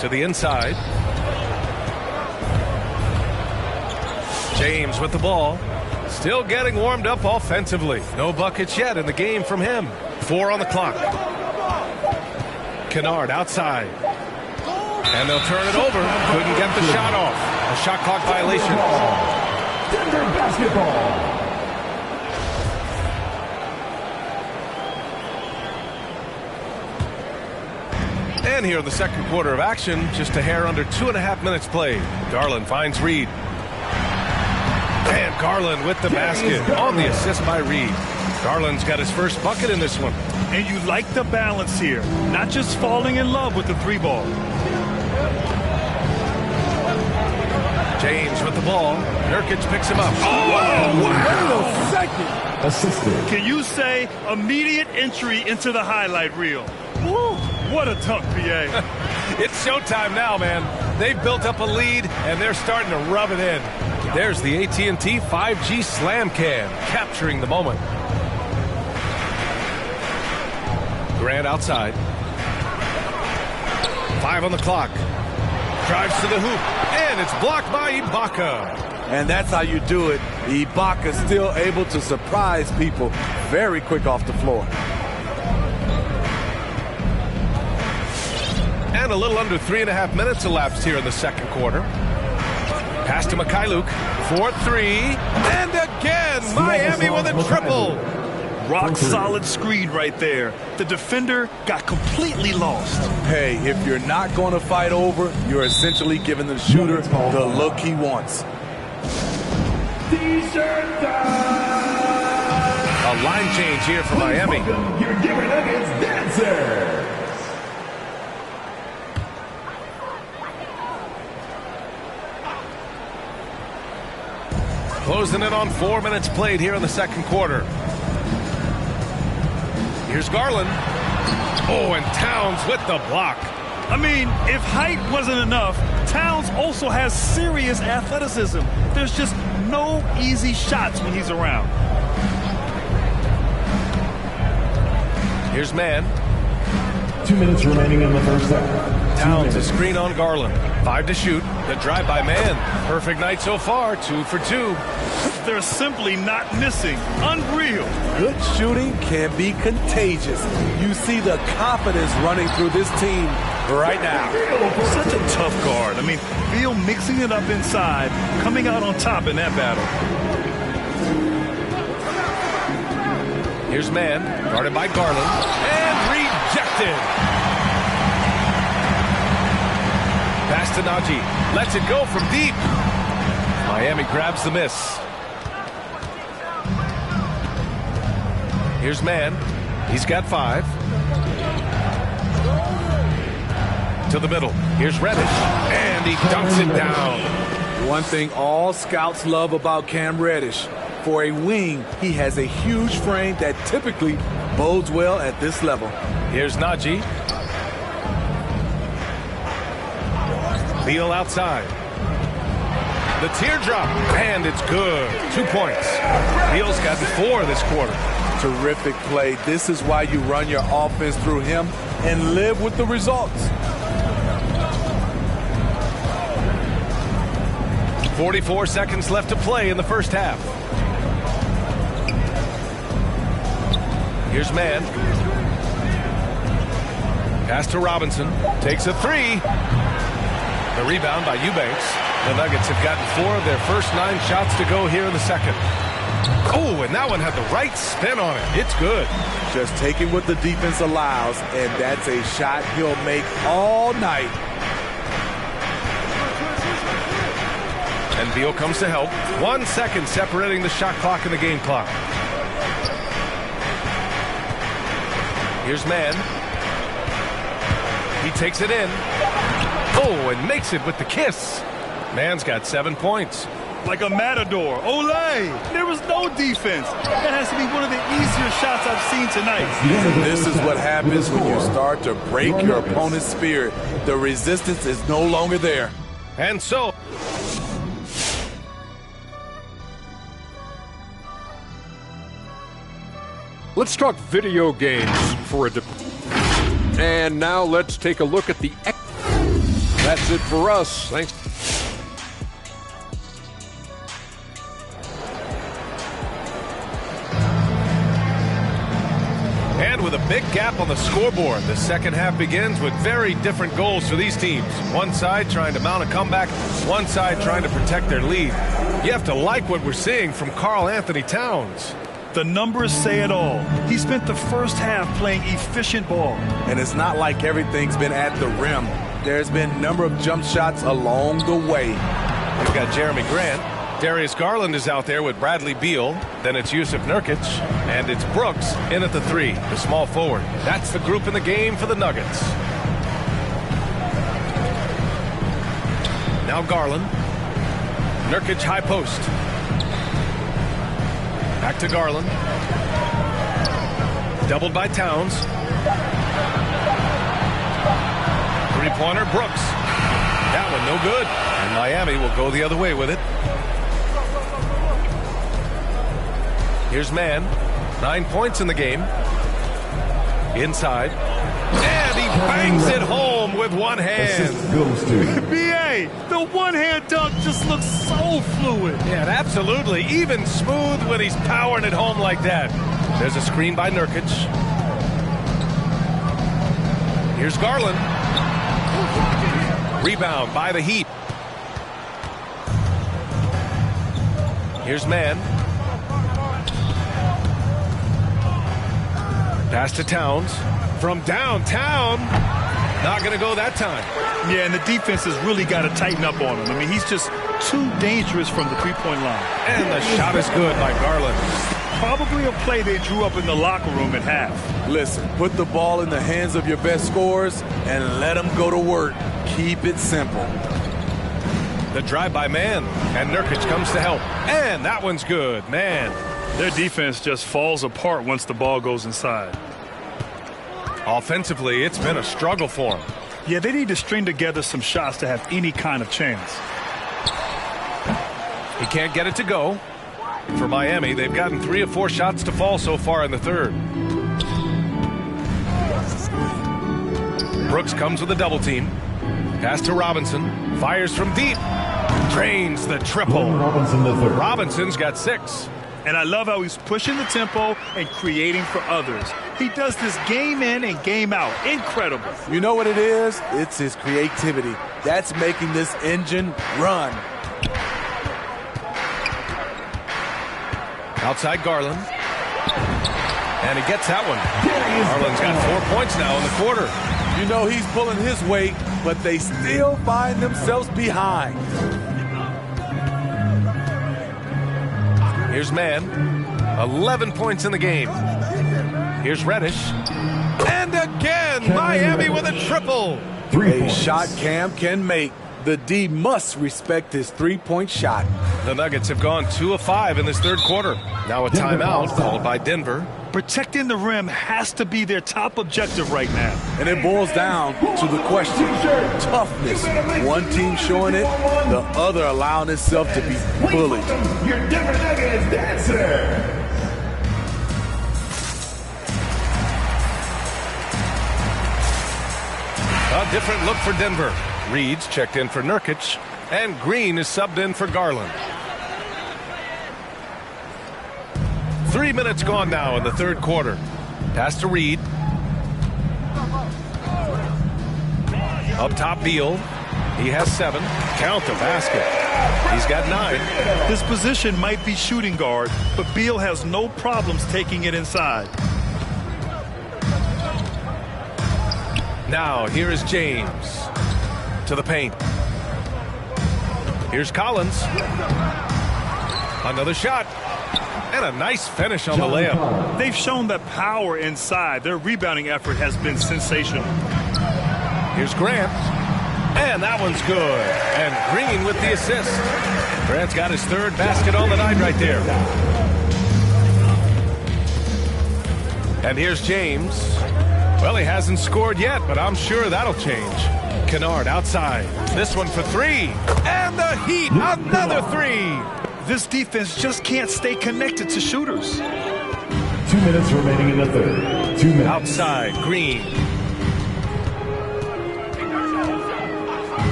To the inside. James with the ball. Still getting warmed up offensively. No buckets yet in the game from him. 4 on the clock. Kennard outside. And they'll turn it over. Couldn't get the shot off. A shot clock violation. Denver basketball. And here in the second quarter of action, just a hair under 2.5 minutes played. Garland finds Reed. And Garland with the basket on the assist by Reed. Garland's got his first bucket in this one. And you like the balance here, not just falling in love with the 3-ball. James with the ball. Nurkic picks him up. Oh, wow. Wait a second. Assisted. Can you say immediate entry into the highlight reel? Woo, what a dunk, PA. It's showtime now, man. They've built up a lead, and they're starting to rub it in. There's the AT&T 5G Slam Cam, capturing the moment. Grant outside. 5 on the clock. Drives to the hoop, and it's blocked by Ibaka. And that's how you do it. Ibaka still able to surprise people very quick off the floor. And a little under 3.5 minutes elapsed here in the second quarter. Pass to Mikhailuk for 3. And again, Miami with a triple. Rock solid screen right there. The defender got completely lost. Hey, if you're not going to fight over, you're essentially giving the shooter the look he wants. A line change here for Miami. You're giving Nuggets dancers. Closing in on 4 minutes played here in the second quarter. Here's Garland. Oh, and Towns with the block. I mean, if height wasn't enough, Towns also has serious athleticism. There's just no easy shots when he's around. Here's Mann. 2 minutes remaining in the first second. Towns a screen on Garland. 5 to shoot. The drive by Mann. Perfect night so far. 2 for 2. They're simply not missing. Unreal. Good shooting can be contagious. You see the confidence running through this team right now. Such a tough guard. I mean, Beal mixing it up inside, coming out on top in that battle. Here's Mann, guarded by Garland, and rejected. Pass to Najee, lets it go from deep. Miami grabs the miss. Here's Mann, he's got 5. To the middle, here's Reddish, and he dunks it down. One thing all scouts love about Cam Reddish, for a wing, he has a huge frame that typically bodes well at this level. Here's Najee. Beal outside. The teardrop, and it's good. 2 points. Beal's gotten 4 this quarter. Terrific play. This is why you run your offense through him and live with the results. 44 seconds left to play in the first half. Here's Mann. Pass to Robinson. Takes a 3. The rebound by Eubanks. The Nuggets have gotten 4 of their first 9 shots to go here in the second. Oh, and that one had the right spin on it. It's good. Just taking what the defense allows, and that's a shot he'll make all night. And Beal comes to help. 1 second separating the shot clock and the game clock. Here's Mann. He takes it in. Oh, and makes it with the kiss. Mann's got 7 points. Like a matador. Olé! There was no defense. That has to be one of the easier shots I've seen tonight. This is what happens when you start to break your opponent's spirit. The resistance is no longer there. And so... Let's talk video games for a and now let's take a look at the That's it for us. Thanks. And with a big gap on the scoreboard, the second half begins with very different goals for these teams. One side trying to mount a comeback, one side trying to protect their lead. You have to like what we're seeing from Karl Anthony Towns. The numbers say it all. He spent the first half playing efficient ball. And it's not like everything's been at the rim. There's been a number of jump shots along the way. We've got Jeremy Grant. Darius Garland is out there with Bradley Beal. Then it's Yusuf Nurkic. And it's Brooks in at the 3, the small forward. That's the group in the game for the Nuggets. Now Garland. Nurkic high post. Back to Garland. Doubled by Towns. Three-pointer, Brooks. That one no good. And Miami will go the other way with it. Here's Mann. 9 points in the game. Inside. And he bangs it home with one hand. B.A., the one-hand dunk just looks so fluid. Yeah, absolutely. Even smooth when he's powering it home like that. There's a screen by Nurkic. Here's Garland. Rebound by the Heat. Here's Mann. Pass to Towns. From downtown. Not going to go that time. Yeah, and the defense has really got to tighten up on him. I mean, he's just too dangerous from the three-point line. And the shot is good by Garland. Probably a play they drew up in the locker room at half. Listen, put the ball in the hands of your best scorers and let them go to work. Keep it simple. The drive by Mann. And Nurkic comes to help. And that one's good. Mann. Their defense just falls apart once the ball goes inside. Offensively, it's been a struggle for them. Yeah, they need to string together some shots to have any kind of chance. He can't get it to go. For Miami, they've gotten 3 or 4 shots to fall so far in the third. Brooks comes with a double team. Pass to Robinson. Fires from deep. Drains the triple. Robinson's got 6. And I love how he's pushing the tempo and creating for others. He does this game in and game out. Incredible. You know what it is? It's his creativity. That's making this engine run. Outside Garland. And he gets that one. Garland's got 4 points now in the quarter. You know he's pulling his weight, but they still find themselves behind. Here's Mann. 11 points in the game. Here's Reddish. And again, Miami with a triple. A shot Cam can make. The D must respect his three-point shot. The Nuggets have gone 2 of 5 in this third quarter. Now a timeout called by Denver. Protecting the rim has to be their top objective right now. And it boils down to the question, toughness. One team showing it, the other allowing itself to be bullied. Your Denver Nuggets dancer. A different look for Denver. Reed's checked in for Nurkic, and Green is subbed in for Garland. 3 minutes gone now in the third quarter. Pass to Reed. Up top, Beal. He has 7. Count the basket. He's got 9. His position might be shooting guard, but Beal has no problems taking it inside. Now, here is James. To the paint. Here's Collins. Another shot. And a nice finish on the layup. They've shown that power inside. Their rebounding effort has been sensational. Here's Grant. And that one's good. And Green with the assist. Grant's got his third basket on the night right there. And here's James. Well, he hasn't scored yet, but I'm sure that'll change. Kennard outside. This one for three. And the Heat, another three. This defense just can't stay connected to shooters. 2 minutes remaining in the third. 2 minutes. Outside, Green.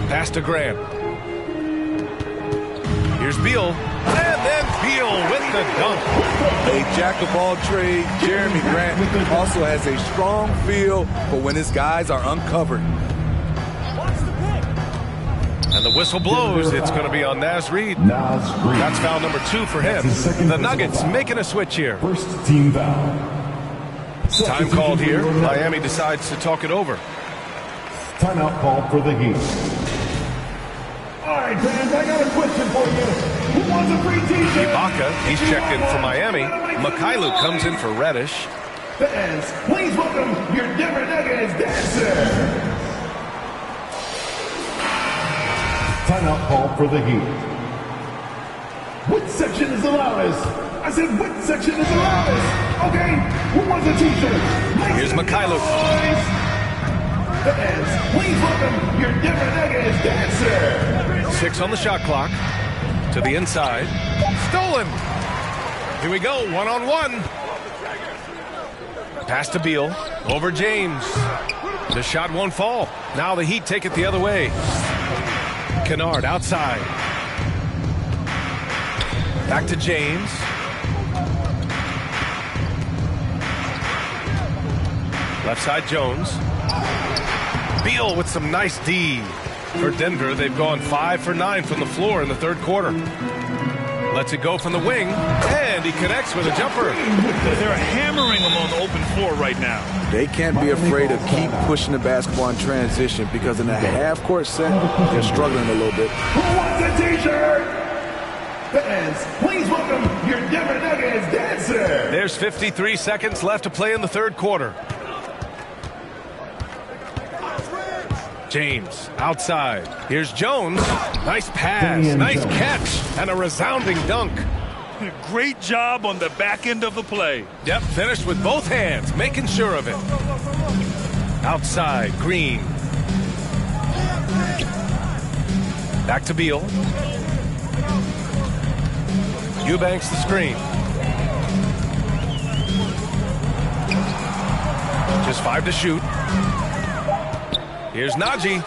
Pass to Grant. Here's Beal. And then Beal with the dunk. A jack of all trades, Jeremy Grant also has a strong feel for when his guys are uncovered. And the whistle blows. It's going to be on Naz Reid. That's foul number 2 for him. The Nuggets making a switch here. First team foul. Time called here. Miami decides to talk it over. Timeout called for the Heat. All right, fans, I got a question for you. Who wants a free t-shirt? Ibaka, he's checked in for Miami. Mikhailuk comes in for Reddish. Fans, please welcome your Denver Nuggets dancer. Timeout call for the Heat. What section is the loudest? I said, what section is the loudest? Okay, who wants a t-shirt? Here's Mikhailuk. Fans, please welcome your Denver Nuggets dancer. 6 on the shot clock. To the inside. Stolen. Here we go, one-on-one. Pass to Beal. Over James. The shot won't fall. Now the Heat take it the other way. Kennard outside. Back to James. Left side Jones. Beal with some nice D. For Denver, they've gone 5 for 9 from the floor in the third quarter. Lets it go from the wing, and he connects with a jumper. They're hammering him on the open floor right now. They can't be afraid to keep pushing the basketball in transition because in the half-court set, they're struggling a little bit. Who wants a t-shirt? Fans, please welcome your Denver Nuggets dancer. There's 53 seconds left to play in the third quarter. James outside. Here's Jones. Nice pass, nice catch, and a resounding dunk. Great job on the back end of the play. Yep, finished with both hands, making sure of it. Outside, Green. Back to Beal. Eubanks the screen. Just 5 to shoot. Here's Najee.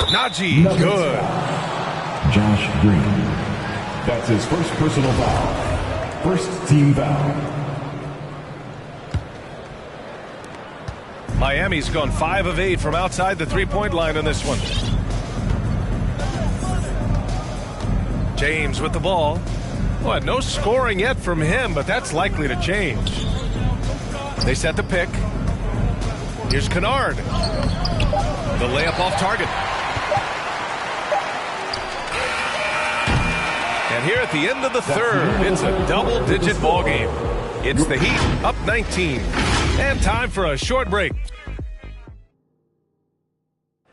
Najee, good. Josh Green. That's his first personal foul. First team foul. Miami's gone 5 of 8 from outside the three-point line on this one. James with the ball. Well, no scoring yet from him, but that's likely to change. They set the pick. Here's Kennard. The layup off target. And here at the end of the third, it's a double-digit ball game. It's the Heat up 19. And time for a short break.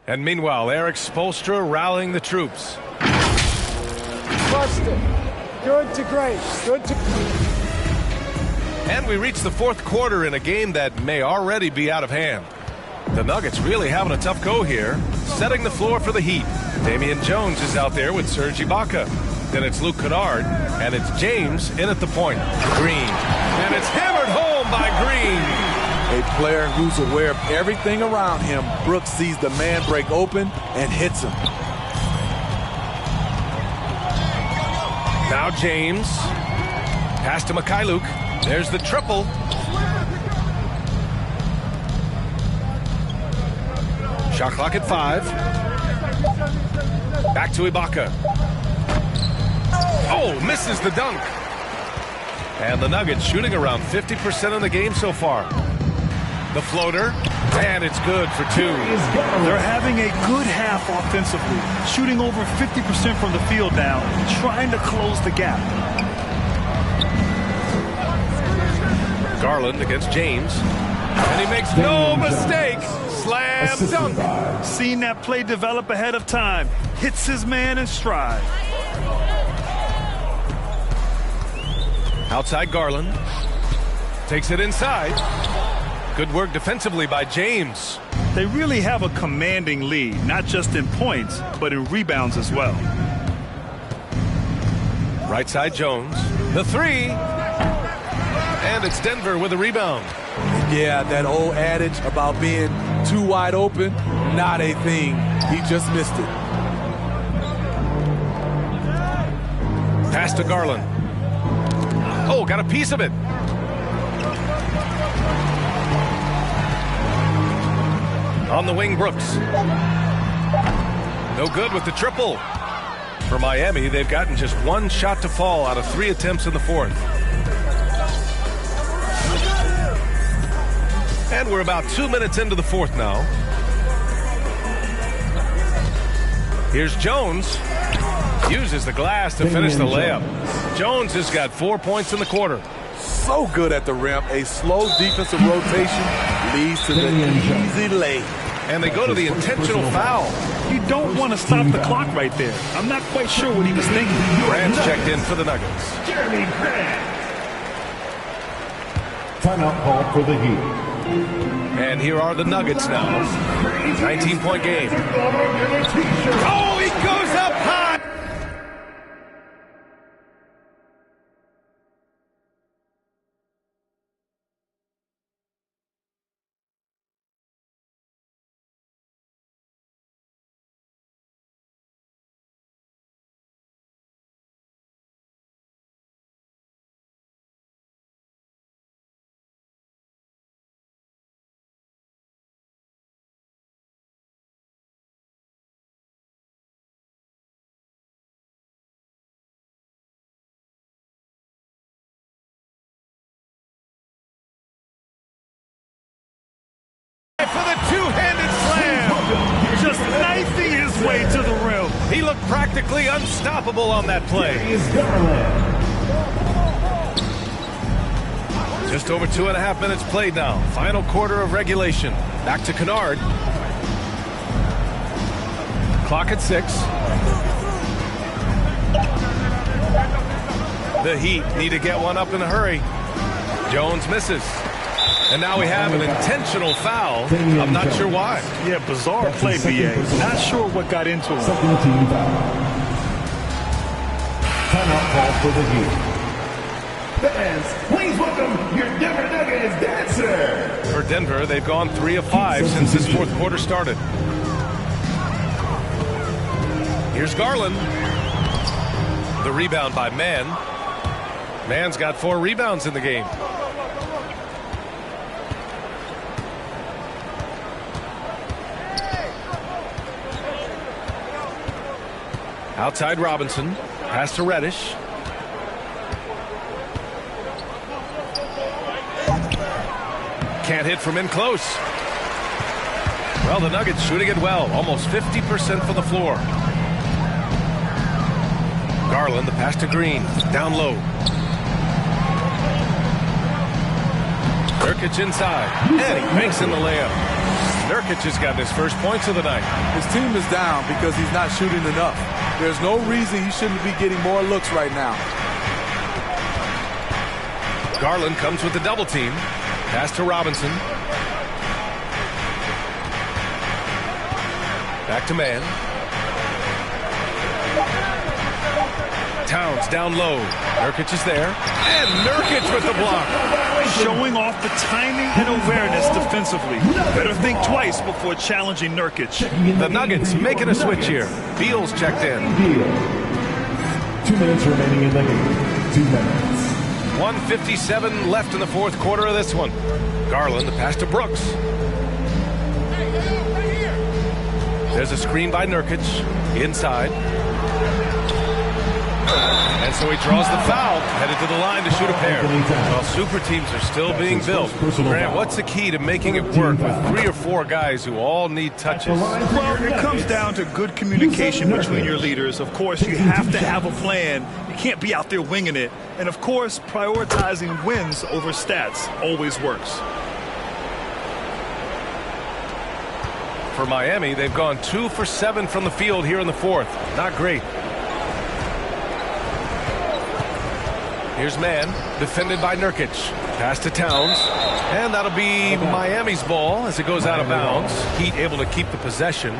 And meanwhile, Eric Spoelstra rallying the troops. Busted. Good to great. Good to... And we reach the fourth quarter in a game that may already be out of hand. The Nuggets really having a tough go here, setting the floor for the Heat. Damian Jones is out there with Serge Ibaka. Then it's Luke Kennard, and it's James in at the point. Green. And it's hammered home by Green. A player who's aware of everything around him. Brooks sees the man break open and hits him. Now James. Pass to Mikhailuk. There's the triple. Shot clock at 5. Back to Ibaka. Oh, misses the dunk. And the Nuggets shooting around 50% of the game so far. The floater, and it's good for 2. They're having a good half offensively, shooting over 50% from the field now, trying to close the gap. Garland against James. And he makes no mistake. Slam dunk. Seen that play develop ahead of time. Hits his man in stride. Outside Garland. Takes it inside. Good work defensively by James. They really have a commanding lead, not just in points, but in rebounds as well. Right side Jones. The three. And it's Denver with a rebound. Yeah, that old adage about being too wide open, not a thing. He just missed it. Pass to Garland. Oh, got a piece of it. On the wing, Brooks. No good with the triple. For Miami, they've gotten just one shot to fall out of 3 attempts in the fourth. And we're about 2 minutes into the fourth now. Here's Jones. Uses the glass to finish the layup. Jones has got 4 points in the quarter. So good at the rim. A slow defensive rotation leads to the easy lay. And they go to the intentional foul. You don't want to stop the clock right there. I'm not quite sure what he was thinking. Grant's checked in for the Nuggets. Jeremy Grant. Timeout call for the Heat. And here are the Nuggets now. 19-point game. Oh, he goes up high. For the two-handed slam. Just knifing his way to the rim. He looked practically unstoppable on that play. Just over 2.5 minutes played now. Final quarter of regulation. Back to Kennard. Clock at 6. The Heat need to get one up in a hurry. Jones misses. And now we have an intentional foul. I'm not sure why. Yeah, bizarre play, B.A. Not sure what got into him. Timeout call for the Heat. Fans, please welcome your Denver Nuggets dancer. For Denver, they've gone 3 of 5 since this fourth quarter started. Here's Garland. The rebound by Mann. Mann's got 4 rebounds in the game. Outside Robinson. Pass to Reddish. Can't hit from in close. Well, the Nuggets shooting it well. Almost 50% from the floor. Garland, the pass to Green. Down low. Nurkic inside. And he makes in the layup. Nurkic has got his first points of the night. His team is down because he's not shooting enough. There's no reason he shouldn't be getting more looks right now. Garland comes with the double team. Pass to Robinson. Back to Mann. Towns down low. Nurkic is there. And Nurkic with the block. Showing off the timing and awareness defensively. Better think twice before challenging Nurkic. The Nuggets making a switch here. Beal's checked in. 2 minutes remaining in the game. 2 minutes. 1:57 left in the fourth quarter of this one. Garland, the pass to Brooks. There's a screen by Nurkic. Inside. And And so he draws the foul, headed to the line to shoot a pair. While super teams are still being built. Grant, what's the key to making it work with 3 or 4 guys who all need touches? Well, it comes down to good communication between your leaders. Of course, you have to have a plan. You can't be out there winging it. And of course, prioritizing wins over stats always works. For Miami, they've gone 2 for 7 from the field here in the 4th. Not great. Here's man, defended by Nurkic. Pass to Towns. And that'll be Miami's ball as it goes out of bounds. Heat able to keep the possession.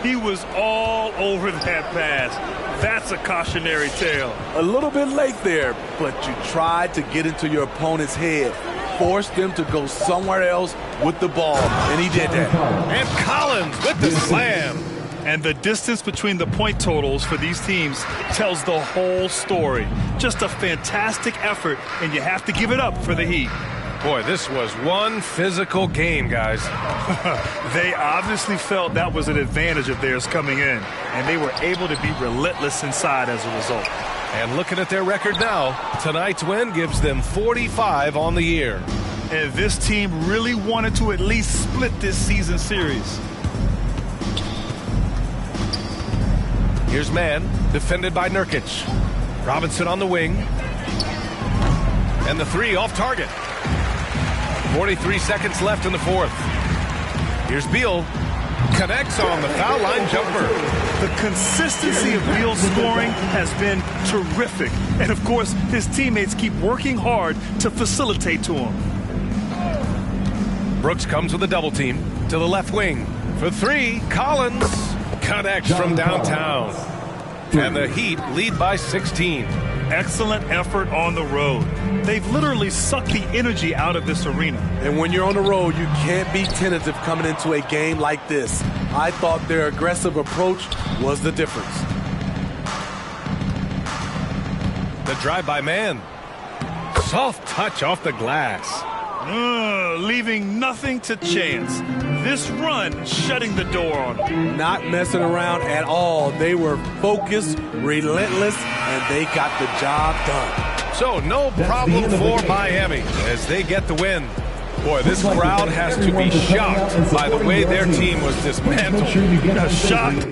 He was all over that pass. That's a cautionary tale. A little bit late there, but you tried to get into your opponent's head. Forced them to go somewhere else with the ball, and he did that. And Collins with the slam. And the distance between the point totals for these teams tells the whole story. Just a fantastic effort, and you have to give it up for the Heat. Boy, this was one physical game, guys. They obviously felt that was an advantage of theirs coming in, and they were able to be relentless inside as a result. And looking at their record now, tonight's win gives them 45 on the year. And this team really wanted to at least split this season series. Here's man, defended by Nurkic. Robinson on the wing. And the 3 off target. 43 seconds left in the 4th. Here's Beal. Connects on the foul line jumper. The consistency of Beal's scoring has been terrific. And of course, his teammates keep working hard to facilitate to him. Brooks comes with a double team to the left wing. For 3, Collins connects from downtown. And the Heat lead by 16. Excellent effort on the road. They've literally sucked the energy out of this arena. And when you're on the road, you can't be tentative coming into a game like this. I thought their aggressive approach was the difference. The drive by man. Soft touch off the glass. Leaving nothing to chance. This run shutting the door on them. Not messing around at all. They were focused, relentless, and they got the job done. So no problem for Miami as they get the win. Boy, this crowd has to be shocked by the way their team was dismantled. Shocked